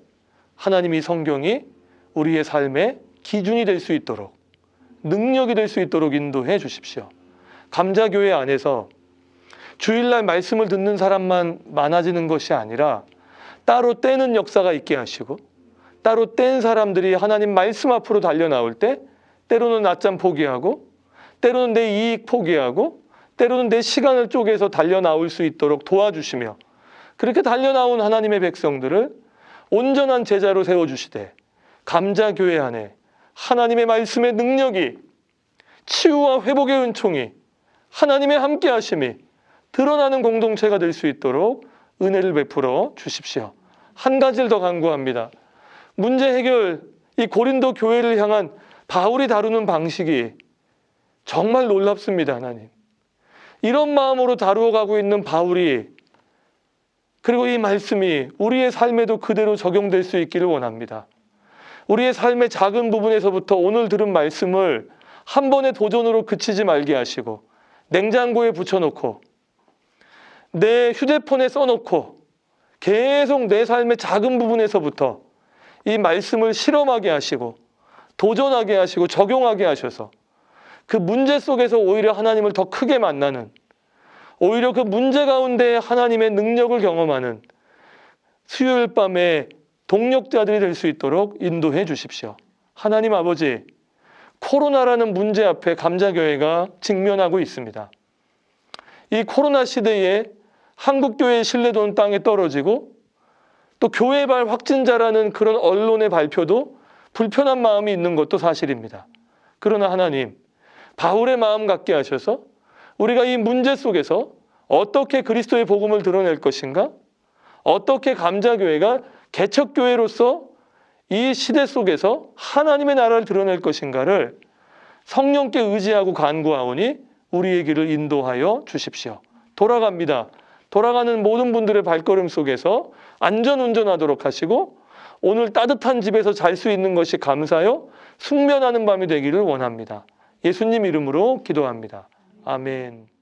하나님, 이 성경이 우리의 삶의 기준이 될 수 있도록, 능력이 될 수 있도록 인도해 주십시오. 감자교회 안에서 주일날 말씀을 듣는 사람만 많아지는 것이 아니라 따로 떼는 역사가 있게 하시고, 따로 뗀 사람들이 하나님 말씀 앞으로 달려나올 때 때로는 낮잠 포기하고 때로는 내 이익 포기하고 때로는 내 시간을 쪼개서 달려나올 수 있도록 도와주시며, 그렇게 달려나온 하나님의 백성들을 온전한 제자로 세워주시되 감자교회 안에 하나님의 말씀의 능력이, 치유와 회복의 은총이, 하나님의 함께하심이 드러나는 공동체가 될 수 있도록 은혜를 베풀어 주십시오. 한 가지를 더 간구합니다. 문제 해결, 이 고린도 교회를 향한 바울이 다루는 방식이 정말 놀랍습니다. 하나님, 이런 마음으로 다루어가고 있는 바울이, 그리고 이 말씀이 우리의 삶에도 그대로 적용될 수 있기를 원합니다. 우리의 삶의 작은 부분에서부터 오늘 들은 말씀을 한 번의 도전으로 그치지 말게 하시고, 냉장고에 붙여놓고 내 휴대폰에 써놓고 계속 내 삶의 작은 부분에서부터 이 말씀을 실험하게 하시고 도전하게 하시고 적용하게 하셔서 그 문제 속에서 오히려 하나님을 더 크게 만나는, 오히려 그 문제 가운데 하나님의 능력을 경험하는 수요일 밤에 동력자들이 될 수 있도록 인도해 주십시오. 하나님 아버지, 코로나라는 문제 앞에 감자교회가 직면하고 있습니다. 이 코로나 시대에 한국교회의 신뢰도는 땅에 떨어지고, 또 교회발 확진자라는 그런 언론의 발표도 불편한 마음이 있는 것도 사실입니다. 그러나 하나님, 바울의 마음 갖게 하셔서 우리가 이 문제 속에서 어떻게 그리스도의 복음을 드러낼 것인가, 어떻게 감자교회가 개척교회로서 이 시대 속에서 하나님의 나라를 드러낼 것인가를 성령께 의지하고 간구하오니 우리의 길을 인도하여 주십시오. 돌아갑니다. 돌아가는 모든 분들의 발걸음 속에서 안전운전하도록 하시고, 오늘 따뜻한 집에서 잘 수 있는 것이 감사요 숙면하는 밤이 되기를 원합니다. 예수님 이름으로 기도합니다. 아멘.